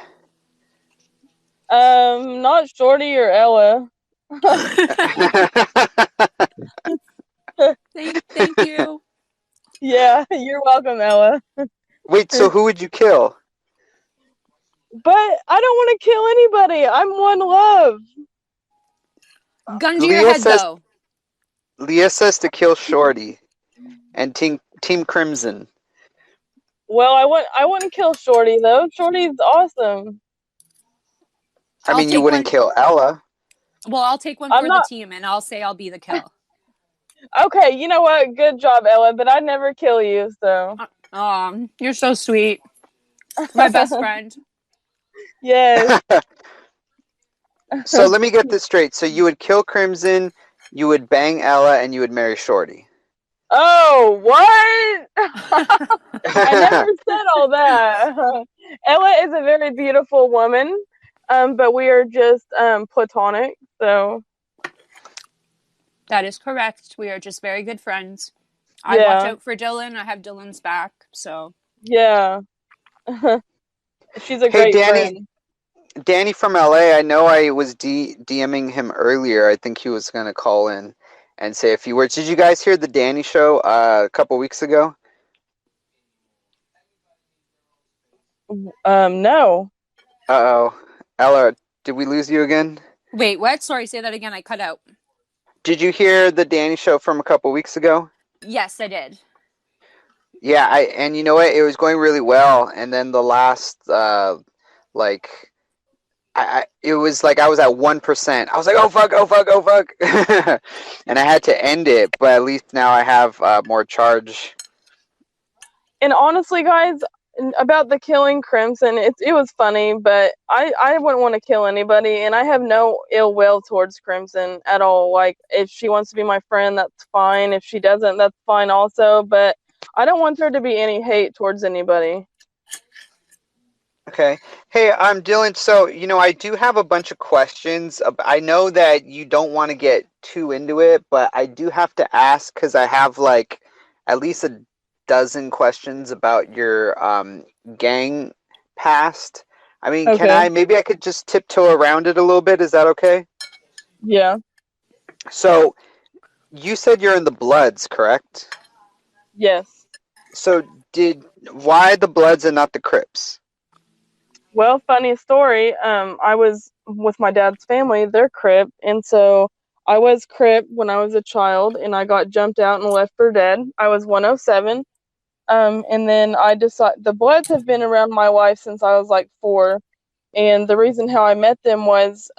Not Shorty or Ella. Thank you. Yeah, you're welcome, Ella. Wait, so who would you kill? But I don't want to kill anybody. I'm one love. Gun to your Leah head, says though. Leah says to kill Shorty and Team Crimson. Well, I wouldn't kill Shorty though. Shorty's awesome. I I'll mean, you take wouldn't one. kill Ella. Well, I'll take one I'm for the not team, and I'll say I'll be the kill. okay. You know what? Good job, Ella. But I'd never kill you. So You're so sweet. My best friend. yes. So let me get this straight. So you would kill Crimson, you would bang Ella, and you would marry Shorty. Oh, what? I never said all that. Ella is a very beautiful woman, but we are just platonic. So That is correct. We are just very good friends. I watch yeah, out for Dylan. I have Dylan's back. So yeah. She's a Hey great Danny, friend. Danny from LA. I know I was DMing him earlier. I think he was gonna call in and say a few words. Did you guys hear the Danny show a couple weeks ago? No. Uh-oh. Ella, did we lose you again? wait, what? Sorry, say that again. I cut out. Did you hear the Danny show from a couple weeks ago? Yes, I did. Yeah, and you know what? It was going really well, and then the last like it was like I was at 1%. I was like, oh fuck, oh fuck, oh fuck, and I had to end it. But at least now I have more charge. And honestly, guys, about the killing Crimson, it was funny, but I wouldn't want to kill anybody, and I have no ill will towards Crimson at all. Like, if she wants to be my friend, that's fine. If she doesn't, that's fine also. But I don't want there to be any hate towards anybody. Okay. Hey, I'm Dylan. So, I do have a bunch of questions. I know that you don't want to get too into it, but I do have to ask because I have like at least a dozen questions about your gang past. I mean, Okay. maybe I could just tiptoe around it a little bit. Is that okay? Yeah. So, you said you're in the Bloods, correct? Yes. So, why the Bloods and not the Crips? Well, funny story. I was with my dad's family. They're Crip, and so I was Crip when I was a child, and I got jumped out and left for dead. I was 107. And then I decided the Bloods have been around my life since I was like 4. And the reason how I met them was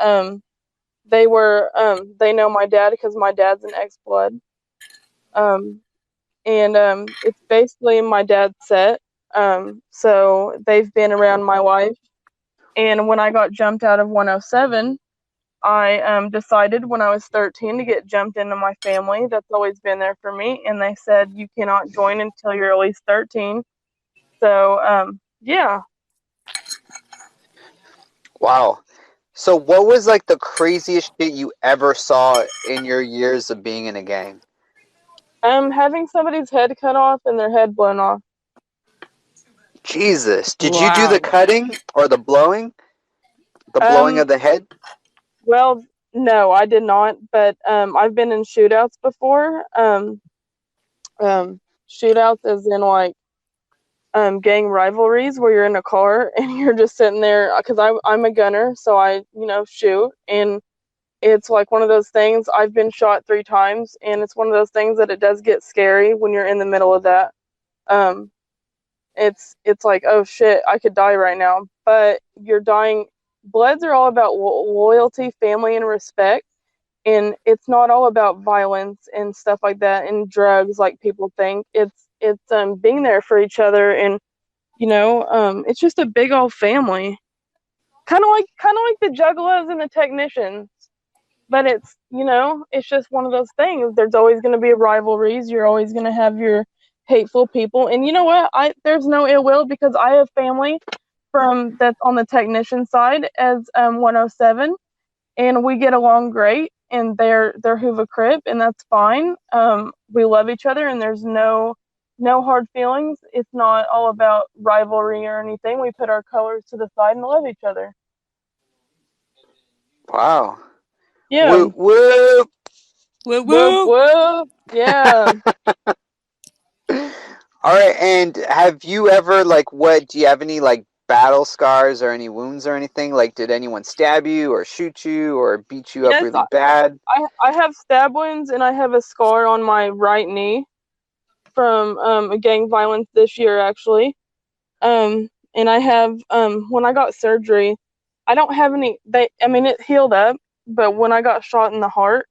they know my dad because my dad's an ex-Blood. Um, and it's basically my dad's set. So they've been around my life. And when I got jumped out of 107, I decided when I was 13 to get jumped into my family. That's always been there for me. And they said you cannot join until you're at least 13. So, yeah. Wow. So what was like the craziest shit you ever saw in your years of being in a gang? Having somebody's head cut off and their head blown off. Jesus. Did you do the Wow. cutting or the blowing? The blowing Um, of the head? well, no, I did not, but I've been in shootouts before. Shootouts as in like gang rivalries where you're in a car and you're just sitting there because I'm a gunner, so I shoot, and it's like one of those things. I've been shot 3 times, and it's one of those things that it does get scary when you're in the middle of that. Um, it's like, oh shit, I could die right now, but you're dying. Bloods are all about loyalty, family, and respect, and it's not all about violence and stuff like that and drugs like people think. It's being there for each other and It's just a big old family, kind of like the Juggalos and the Technicians. But it's just one of those things. There's always going to be rivalries. You're always going to have your hateful people. And you know what? There's no ill will, because I have family from that's on the Technician side as 107, and we get along great. And they're Hoover Crip, and that's fine. We love each other, and there's no hard feelings. It's not all about rivalry or anything. We put our colors to the side and love each other. Wow. Yeah. Whoop, whoop. Woo Whoop, woo. whoop. Yeah. All right, and have you ever do you have any battle scars or any wounds or anything? Like, did anyone stab you or shoot you or beat you up Yes, really bad? I have stab wounds, and I have a scar on my right knee from a gang violence this year, actually. And I have when I got surgery, I don't have any. It healed up, but when I got shot in the heart,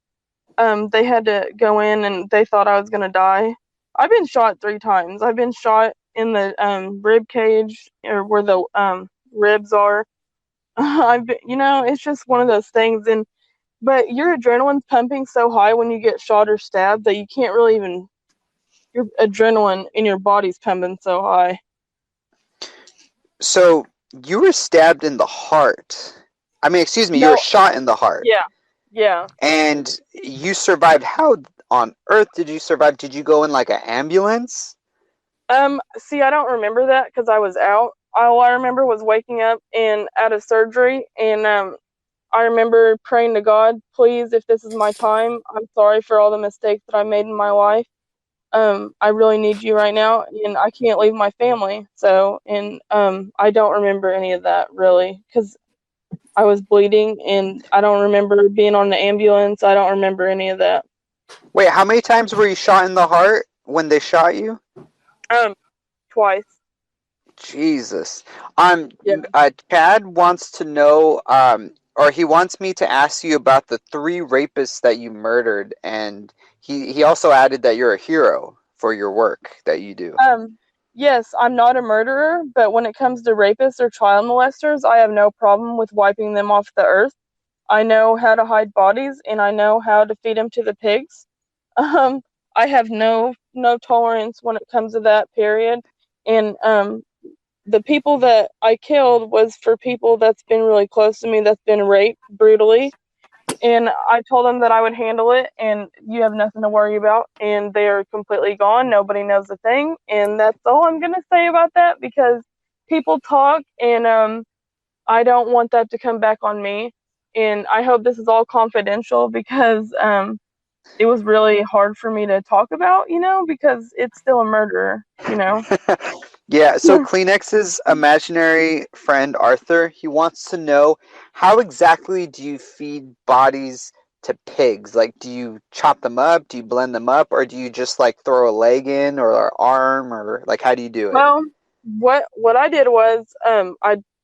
they had to go in, and they thought I was gonna die. I've been shot 3 times. I've been shot in the rib cage, or where the ribs are. It's just one of those things. But your adrenaline's pumping so high when you get shot or stabbed that you can't really even. Your adrenaline in your body's pumping so high. So you were stabbed in the heart. I mean, excuse me, you were No, shot in the heart. yeah. And you survived. How on earth did you survive? Did you go in an ambulance? See, I don't remember that because I was out. All I remember was waking up and out of surgery, and I remember praying to God, please, if this is my time, I'm sorry for all the mistakes that I made in my life. I really need you right now, and I can't leave my family. So, and I don't remember any of that really, because I was bleeding, and I don't remember being on the ambulance. I don't remember any of that. Wait, how many times were you shot in the heart when they shot you? Twice. Jesus. Yeah. Chad wants to know, or he wants me to ask you about the 3 rapists that you murdered, and he also added that you're a hero for your work that you do. Yes, I'm not a murderer, but when it comes to rapists or child molesters, I have no problem with wiping them off the earth. I know how to hide bodies, and I know how to feed them to the pigs. I have no tolerance when it comes to that, period. And the people that I killed was for people that's been really close to me, that's been raped brutally. And I told them that I would handle it, and you have nothing to worry about. And they are completely gone. Nobody knows a thing. And that's all I'm going to say about that, because people talk, and I don't want that to come back on me. And I hope this is all confidential, because it was really hard for me to talk about, because it's still a murder. Yeah, so Kleenex's imaginary friend Arthur, he wants to know, how exactly do you feed bodies to pigs? Like, do you chop them up, do you blend them up, or do you just throw a leg in or an arm, or how do you do it? Well, what I did was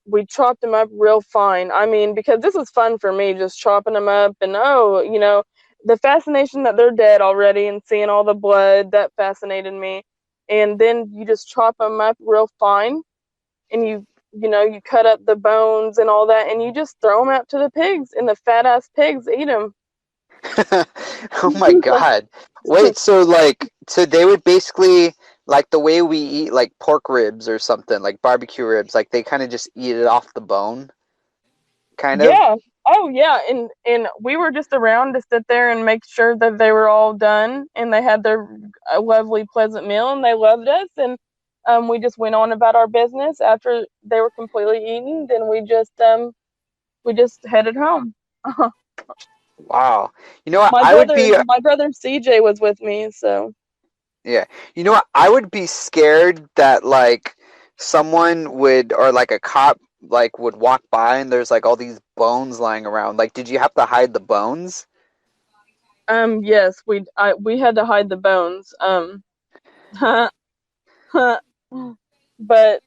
we chopped them up real fine. I mean, because this was fun for me, just chopping them up, and the fascination that they're dead already and seeing all the blood, that fascinated me. And then you just chop them up real fine, and you cut up the bones and all that, and you just throw them out to the pigs, and the fat ass pigs eat them. Oh my God. Wait, so they would basically, the way we eat pork ribs or something, like barbecue ribs, they kind of just eat it off the bone, kind of? Yeah. Oh yeah, and we were just around to sit there and make sure that they were all done, and they had their lovely, pleasant meal, and they loved us, and we just went on about our business. After they were completely eaten, then we just headed home. Wow. You know what? My brother CJ was with me, so. Yeah. You know what? I would be scared that someone would, or a cop would walk by and there's all these bones lying around. Did you have to hide the bones? Yes, we had to hide the bones. But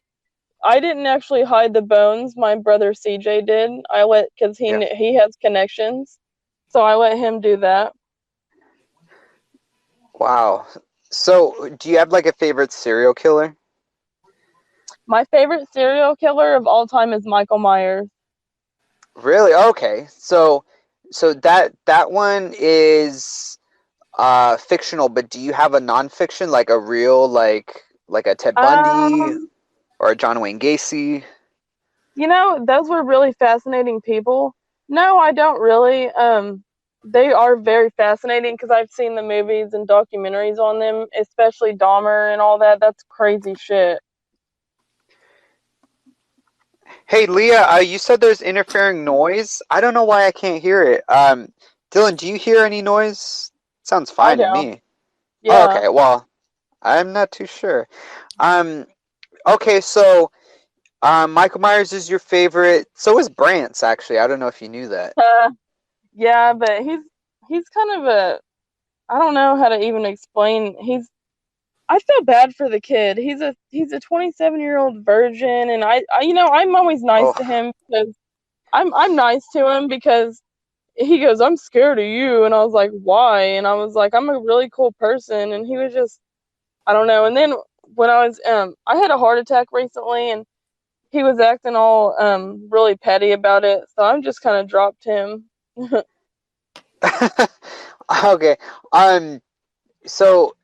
I didn't actually hide the bones. My brother CJ did. Because he has connections, so I let him do that. Wow. So, do you have a favorite serial killer? My favorite serial killer of all time is Michael Myers. Really? Okay. So that one is fictional, but do you have a nonfiction, like a real, like a Ted Bundy Um, or a John Wayne Gacy? those were really fascinating people. No, I don't really. They are very fascinating because I've seen the movies and documentaries on them, especially Dahmer and all that. That's crazy shit. Hey, Leah, you said there's interfering noise. I don't know why I can't hear it. Dylan, do you hear any noise? Sounds I fine to don't. me. Oh, Yeah. okay. Well, I'm not too sure. Um, okay, so Michael Myers is your favorite. So is Brant's, actually. I don't know if you knew that. Yeah, but he's kind of a, I don't know how to even explain. I feel bad for the kid. He's a 27-year-old virgin, and I'm always nice Oh, to him because I'm nice to him because he goes, I'm scared of you, and I was like, why? And I was like, I'm a really cool person, and he was just, I don't know. And then when I had a heart attack recently, and he was acting all really petty about it, so I'm just kind of dropped him. okay. Um, so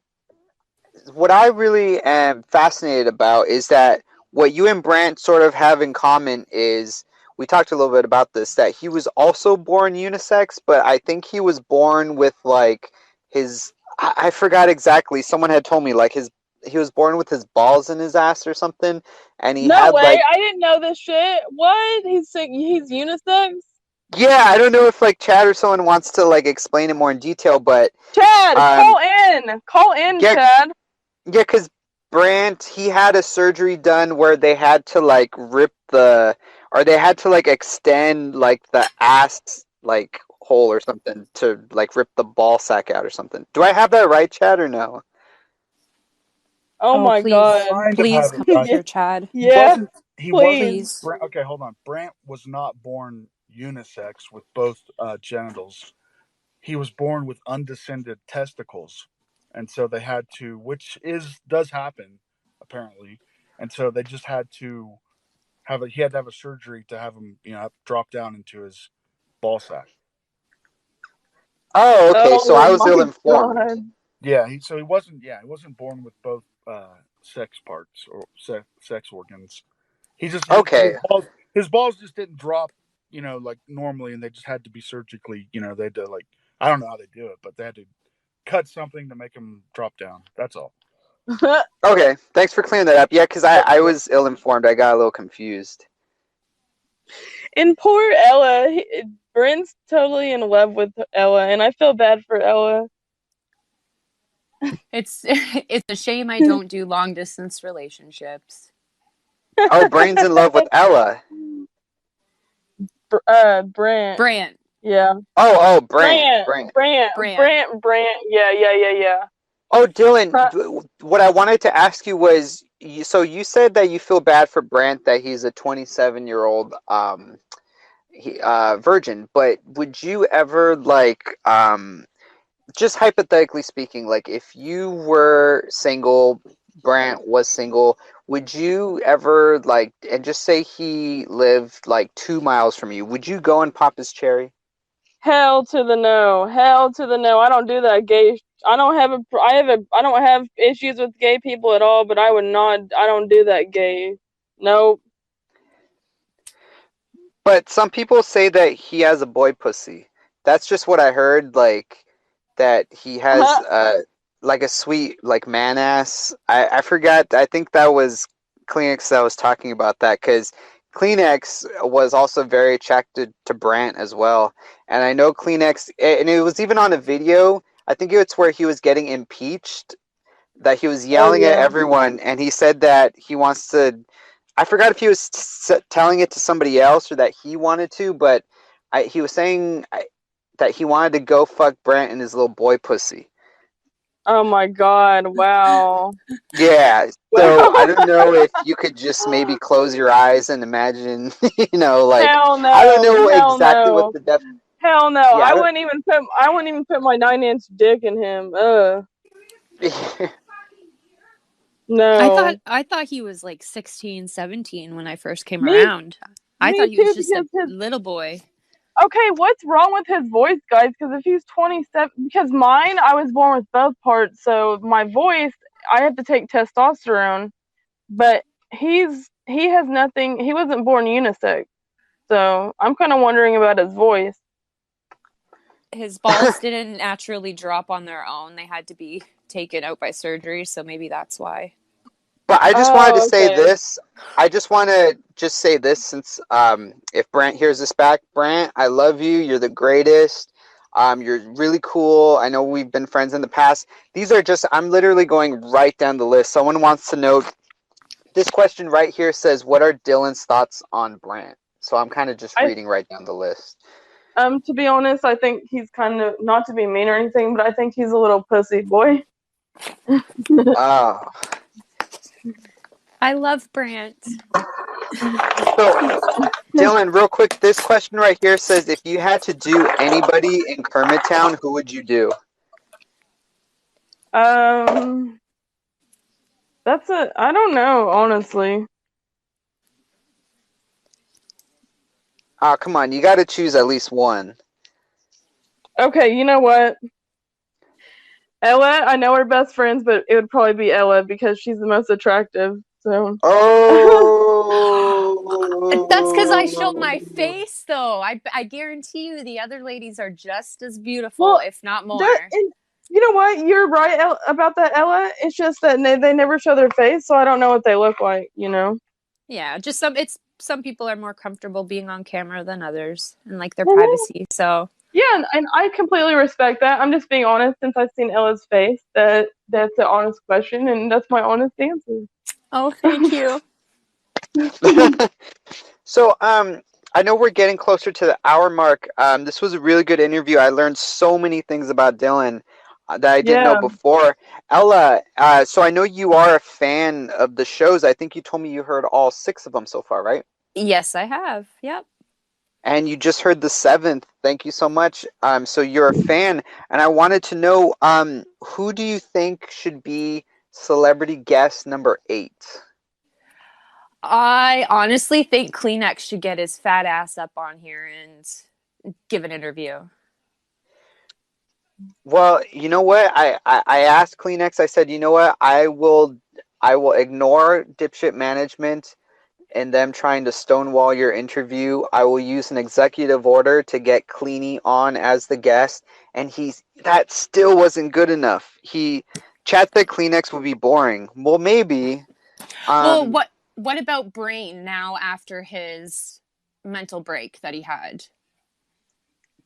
what I really am fascinated about is that what you and Brant sort of have in common is we talked a little bit about this, that he was also born unisex, but I think he was born with like his I forgot exactly. Someone had told me like he was born with his balls in his ass or something, and he No had way! like I didn't know this shit. What? He's unisex? yeah, I don't know if like Chad or someone wants to like explain it more in detail, but Chad, um call in. Call in, yeah, Chad. yeah, because Brant, he had a surgery done where they had to like or they had to like extend like the ass like hole or something to like rip the ball sack out or something. Do I have that right, Chad, or no? Oh Oh, my please, god. Kind of please have it come right. here, Chad. He Yeah, wasn't. He wasn't. please. Please. Okay, hold on. Brant was not born unisex with both genitals. He was born with undescended testicles, and so they had to, which does happen apparently, and so they just had to he had to have a surgery to have him, drop down into his ball sack. Oh, okay. So Oh I was my ill-informed. god. Yeah, he wasn't born with both sex parts or sex organs. He just Okay. his balls just didn't drop, like normally, and they just had to be surgically, they had to like, I don't know how they do it, but they had to cut something to make him drop down. That's all. Okay. Thanks for clearing that up. Yeah, because Yep, I yep. was ill-informed. I got a little confused. And poor Ella. Brent's totally in love with Ella, and I feel bad for Ella. It's it's a shame I don't do long distance relationships. Oh, Brain's in love with Ella. Brent. Brant, Yeah. Oh, Brant. Brant. Brant. Brant. Brant. Brant. Brant. Yeah. Oh, Dylan, Huh. what I wanted to ask you was, so you said that you feel bad for Brant that he's a 27-year-old virgin, but would you ever like just hypothetically speaking, like if you were single, Brant was single, would you ever like, and just say he lived like 2 miles from you, would you go and pop his cherry? Hell to the no. Hell to the no. I don't do that gay. I don't have I don't have issues with gay people at all, but I would not. I don't do that gay. Nope. But some people say that he has a boy pussy. That's just what I heard, like that he has like a sweet like man ass. I forgot. I think that was Kleenex that was talking about that because Kleenex was also very attracted to Brant as well. And I know Kleenex, and it was even on a video. I think it's where he was getting impeached, that he was Oh yelling at yeah. everyone, and he said that he wants to. I forgot if he was telling it to somebody else or that he wanted to, but he was saying that he wanted to go fuck Brant and his little boy pussy. Oh my god. Wow. Yeah, so I Well. don't know if you could just maybe close your eyes and imagine, like Hell I don't no. know Hell exactly what no. the def. Hell no. Yeah, I wouldn't even put my 9-inch dick in him. Ugh. No. I thought he was like 16, 17 when I first came Me, around. I me thought he was too, just a because his little boy. okay, what's wrong with his voice, guys? Because if he's 27, because mine, I was born with both parts, so my voice, I have to take testosterone, but he has nothing. He wasn't born unisex, so I'm kind of wondering about his voice. His balls didn't naturally drop on their own. They had to be taken out by surgery, so maybe that's why. But I just wanted to Oh, say okay. this. I just want to just say this since if Brant hears this back, Brant, I love you. You're the greatest. You're really cool. I know we've been friends in the past. These are just, I'm literally going right down the list. Someone wants to know, this question right here says, what are Dylan's thoughts on Brant? So I'm kind of just I reading right down the list. To be honest, I think he's kind of, not to be mean or anything, but I think he's a little pussy boy. Oh. I love Brant. So, Dylan, real quick, this question right here says, if you had to do anybody in Kermit Town, who would you do? I don't know, honestly. Ah, come on, you got to choose at least one. Okay, you know what? Ella, I know we're best friends, but it would probably be Ella because she's the most attractive. So. Oh. That's because I showed my face, though. I guarantee you the other ladies are just as beautiful, Well, if not more. and you know what? You're right about that, Ella. It's just that they never show their face, so I don't know what they look like. Yeah, just some people are more comfortable being on camera than others and like their Well, privacy. So yeah, and I completely respect that. I'm just being honest since I've seen Ella's face. That's an honest question, and that's my honest answer. oh, thank you. So, I know we're getting closer to the hour mark. This was a really good interview. I learned so many things about Dylan that I didn't know Yeah. before. Ella, so I know you are a fan of the shows. I think you told me you heard all 6 of them so far, right? Yes, I have. Yep. And you just heard the 7th. Thank you so much. So you're a fan, and I wanted to know, who do you think should be celebrity guest number 8? I honestly think Kleenex should get his fat ass up on here and give an interview. Well, you know what? I asked Kleenex. I said, you know what? I will ignore dipshit management and them trying to stonewall your interview. I will use an executive order to get Cleany on as the guest, and that still wasn't good enough. Chad said Kleenex would be boring. Well, maybe. Well, what about Brain now after his mental break that he had?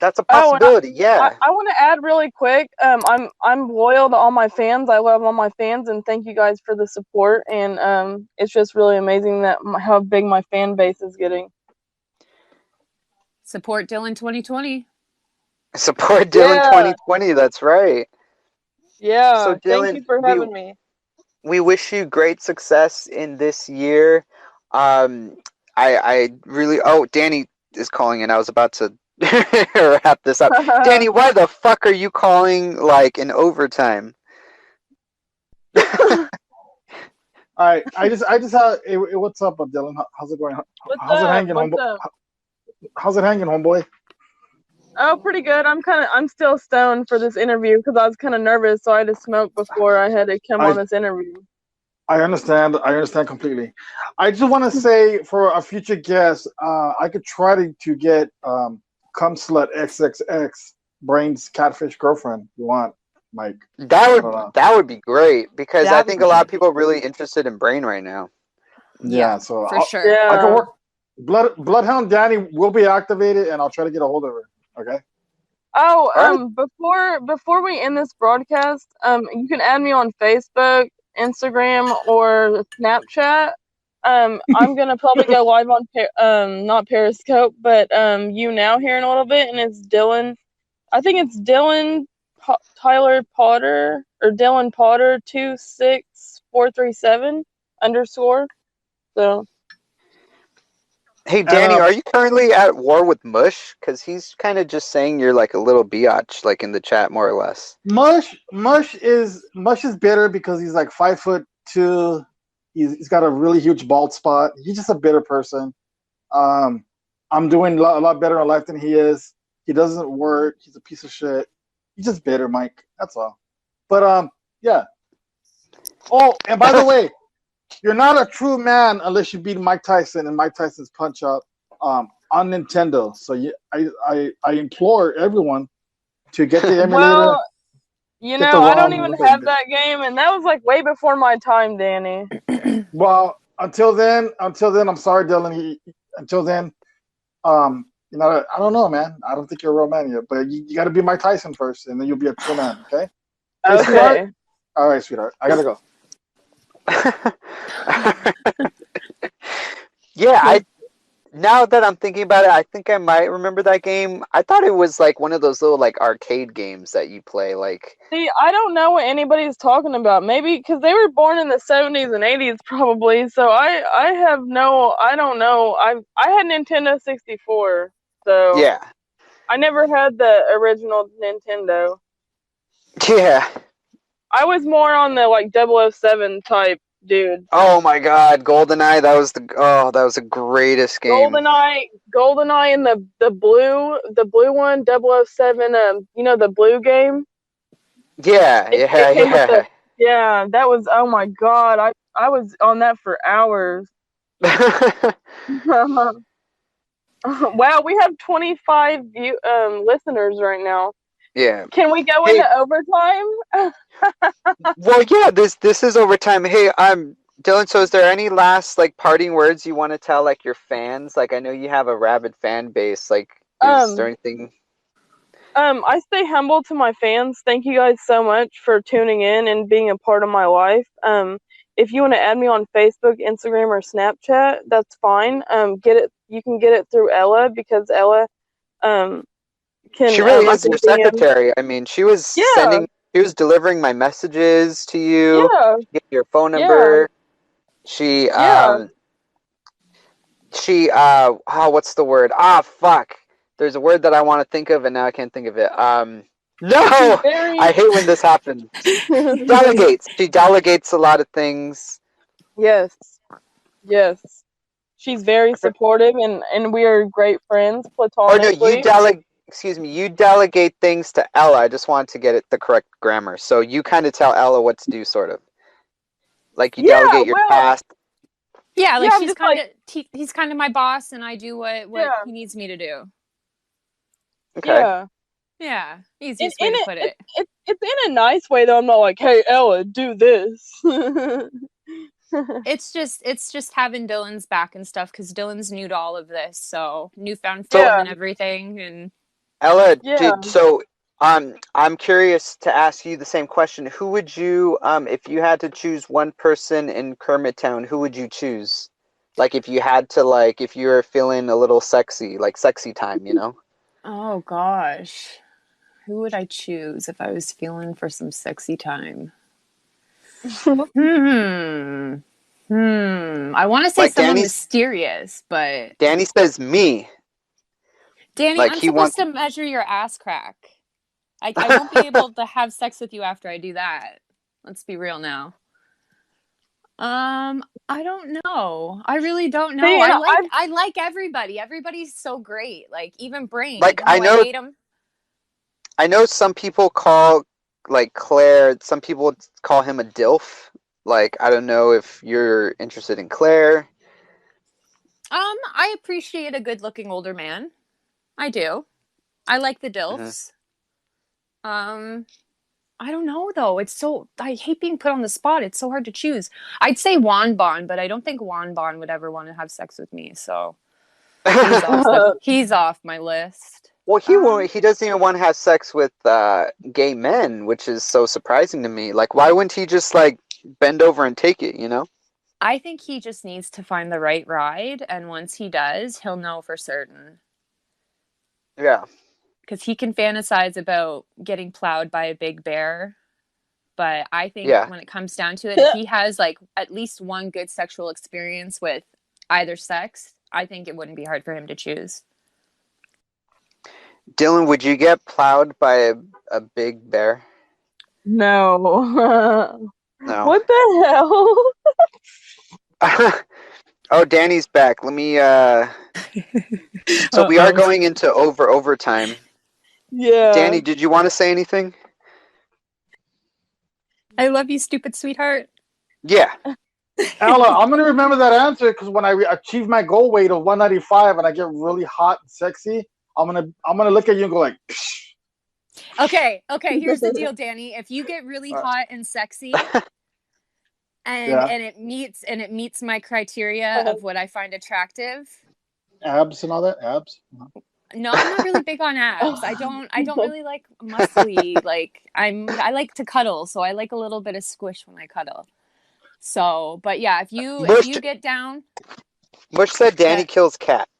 That's a Oh, and possibility. Yeah. I want to add really quick. I'm loyal to all my fans. I love all my fans, and thank you guys for the support. And it's just really amazing how big my fan base is getting. Support Dylan 2020. Support Dylan Yeah, 2020. That's right. So yeah. Thank Dylan, you for having me. we wish you great success in this year. I really. Oh, Danny is calling, and I was about to wrap this up. Danny, why the fuck are you calling like in overtime? All right, I just what's up, Dylan? How's it going? How's it hanging, What's homeboy? up? How's it hanging, homeboy? Oh, pretty good. I'm still stoned for this interview because I was kind of nervous, so I had to smoke before I had to come on this interview. I understand completely. I just want to say for a future guest, I could try to get cum slut XXX Brain's catfish girlfriend. If you want, Mike? That would be great because I That think would a lot be of people are really interested in Brain right now. Yeah, so for sure. Yeah. I can work. Bloodhound Danny will be activated, and I'll try to get a hold of her. Okay. Oh, Alright. before we end this broadcast, you can add me on Facebook, Instagram, or Snapchat. I'm gonna probably go live on not Periscope, but You Now here in a little bit, and it's Dylan. I think it's Dylan Tyler Potter or Dylan Potter 26437 _. So. Hey And Danny, are you currently at war with Mush? Because he's kind of just saying you're like a little biatch, like in the chat, more or less. Mush is bitter because he's like 5 foot Two, he's got a really huge bald spot. He's just a bitter person. I'm doing a lot better in life than he is. He doesn't work. He's a piece of shit. He's just bitter, Mike. That's all. But yeah. Oh, and by the way, you're not a true man unless you beat Mike Tyson and Mike Tyson's Punch Out on Nintendo. So I implore everyone to get the emulator. Well, you Get the know, I don't ROM even with have it. that game, and that was like way before my time, Danny. Well, until then, I'm sorry, Dylan. Until then, you know, I don't know, man. I don't think you're a real man yet, but you got to be Mike Tyson first, and then you'll be a true man. Okay? Hey, Okay. sweetheart? All right, sweetheart. I gotta go. Yeah, now that I'm thinking about it, I think I might remember that game. I thought it was like one of those little like arcade games that you play. Like, See, I don't know what anybody's talking about. Maybe because they were born in the 70s and 80s, probably. So I don't know. I had Nintendo 64, so yeah, I never had the original Nintendo. yeah. I was more on the like 007 type dude. Oh my God, GoldenEye. That was the greatest game. GoldenEye, and the blue one, 007. You know, the blue game. Yeah, It came with the that was, oh my God, I was on that for hours. Wow, we have 25 listeners right now. Yeah. Can we go Hey, into overtime? well, yeah. This is overtime. Hey, Dylan. So, is there any last like parting words you want to tell like your fans? Like, I know you have a rabid fan base. Like, is there anything? I stay humble to my fans. Thank you guys so much for tuning in and being a part of my life. If you want to add me on Facebook, Instagram, or Snapchat, that's fine. You can get it through Ella, because Ella can. She really I is can your DM. secretary. I mean, she was delivering my messages to you. Yeah, Get your phone yeah, number. She yeah. what's the word? Fuck. There's a word that I want to think of and now I can't think of it. She's No! very. I hate when this happens. Delegates. She delegates a lot of things. Yes, yes. She's very supportive, and we are great friends Or no, platonically. you delegate things to Ella. I just wanted to get it the correct grammar. So you kind of tell Ella what to do, sort of. Like you Yeah, delegate your well, task. Yeah, like yeah. I'm she's just kind like, of he's kind of my boss, and I do what yeah, he needs me to do. Okay. yeah. Yeah, In easiest way to it, put it. it's in a nice way though. I'm not like, hey Ella, do this. It's just having Dylan's back and stuff, because Dylan's new to all of this, so newfound So fame Yeah, and everything. And yeah. I'm curious to ask you the same question. Who would you, if you had to choose one person in Kermit Town, who would you choose? Like if you had to, like if you were feeling a little sexy, like sexy time, you know? oh gosh, who would I choose if I was feeling for some sexy time? Hmm. I want to say Like someone mysterious, but Danny says me. Danny, Like I'm he wants. supposed to measure your ass crack. I won't be able to have sex with you after I do that. Let's be real now. I don't know. I really don't know. See, and I've I like everybody. Everybody's so great. Like even Brain, Like even though I hate him. I know some people call like Claire. Some people call him a dilf. Like I don't know if you're interested in Claire. I appreciate a good-looking older man. I do. I like the dilfs. I don't know though. I hate being put on the spot. It's so hard to choose. I'd say Juan Bon, but I don't think Juan Bon would ever want to have sex with me. So he's off my list. Well, he won't. He doesn't even want to have sex with gay men, which is so surprising to me. Like, why wouldn't he just like bend over and take it? You know? I think he just needs to find the right ride, and once he does, he'll know for certain. Yeah. Because he can fantasize about getting plowed by a big bear, but I think Yeah. when it comes down to it, if he has like at least one good sexual experience with either sex, I think it wouldn't be hard for him to choose. Dylan, would you get plowed by a big bear? no. No. What the hell? Oh, Danny's back. Let me. So we are going into overtime. Yeah. Danny, did you want to say anything? I love you, stupid sweetheart. Yeah. Ella, I'm gonna remember that answer because when I achieve my goal weight of 195 and I get really hot and sexy, I'm gonna look at you and go like, psh. Okay. Here's the deal, Danny. If you get really hot and sexy, and it meets my criteria of what I find attractive. Abs and all that, abs. No, I'm not really big on abs. I don't really like muscly. Like I like to cuddle, so I like a little bit of squish when I cuddle. So, but yeah, if you get down, Mush said Danny kills cats.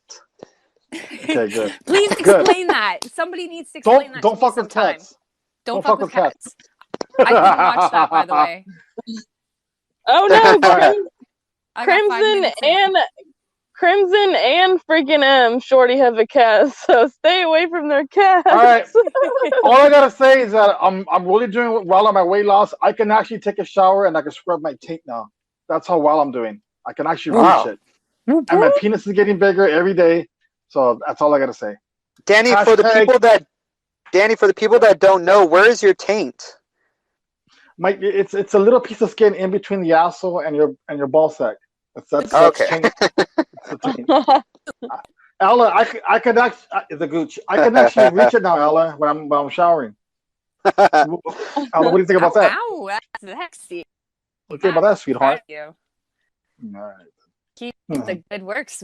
Okay, good. Please explain that. Somebody needs to explain that. Don't to me fuck with sometime. cats. Don't fuck with cats. I couldn't watch that, by the way. Oh no, I got 5 minutes in. Crimson and freaking Shorty have a cat, so stay away from their cats. All right. All I gotta say is that I'm really doing well on my weight loss. I can actually take a shower and I can scrub my taint now. That's how well I'm doing. I can actually reach it, and my penis is getting bigger every day. So that's all I gotta say. Danny, Hashtag, for the people that don't know, where is your taint? It's a little piece of skin in between the asshole and your ball sack. That's Okay. taint. It's the taint. Ella, I could actually the gooch. I can actually reach it now, Ella, when I'm showering. Ella, what do you think about that? Wow, that's sexy. What do you think about that, sweetheart? You. All right. Keep the good works.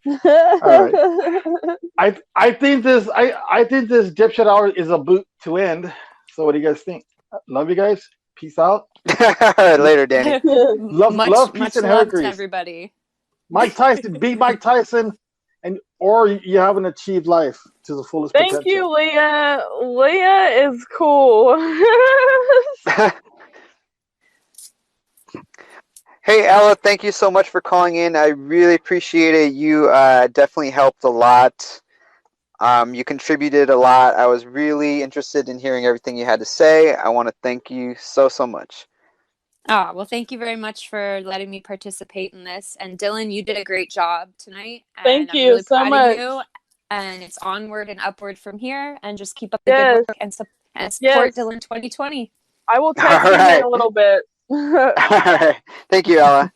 All right. I think this Dipshit Hour is a boot to end. So what do you guys think? Love you guys. Peace out. Later, Danny. Love, peace, and hair love to grease. everybody. Mike Tyson, beat Mike Tyson, or you haven't achieved life to the fullest potential. Thank you, Leah. Leah is cool. Hey, Ella, thank you so much for calling in. I really appreciate it. You definitely helped a lot. You contributed a lot. I was really interested in hearing everything you had to say. I want to thank you so much. Oh, well, thank you very much for letting me participate in this. And Dylan, you did a great job tonight. And Thank I'm you really so proud much. of you. And it's onward and upward from here. And just keep up the good work and support Dylan 2020. I will text you in a little bit. All right. Thank you, Ella.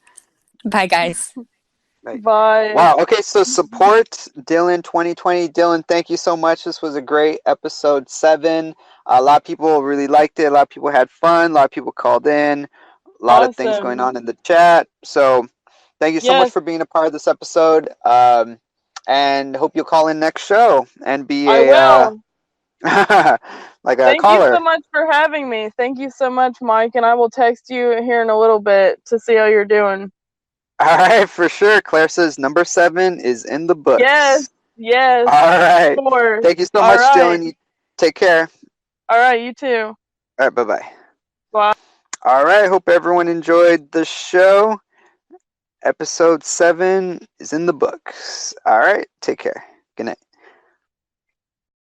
Bye, guys. Bye. Wow. Okay, so support Dylan 2020. Dylan, thank you so much. This was a great episode 7. A lot of people really liked it. A lot of people had fun. A lot of people called in. A lot of things going on in the chat. So thank you so much for being a part of this episode. And hope you'll call in next show and be I will. like a Thank caller. you so much for having me. Thank you so much, Mike. And I will text you here in a little bit to see how you're doing. All right, for sure. Claire says number 7 is in the books. Yes. All right. Sure. Thank you so much, Dylan. You take care. All right, you too. All right, bye-bye. Bye. All right, hope everyone enjoyed the show. Episode 7 is in the books. All right, take care. Good night.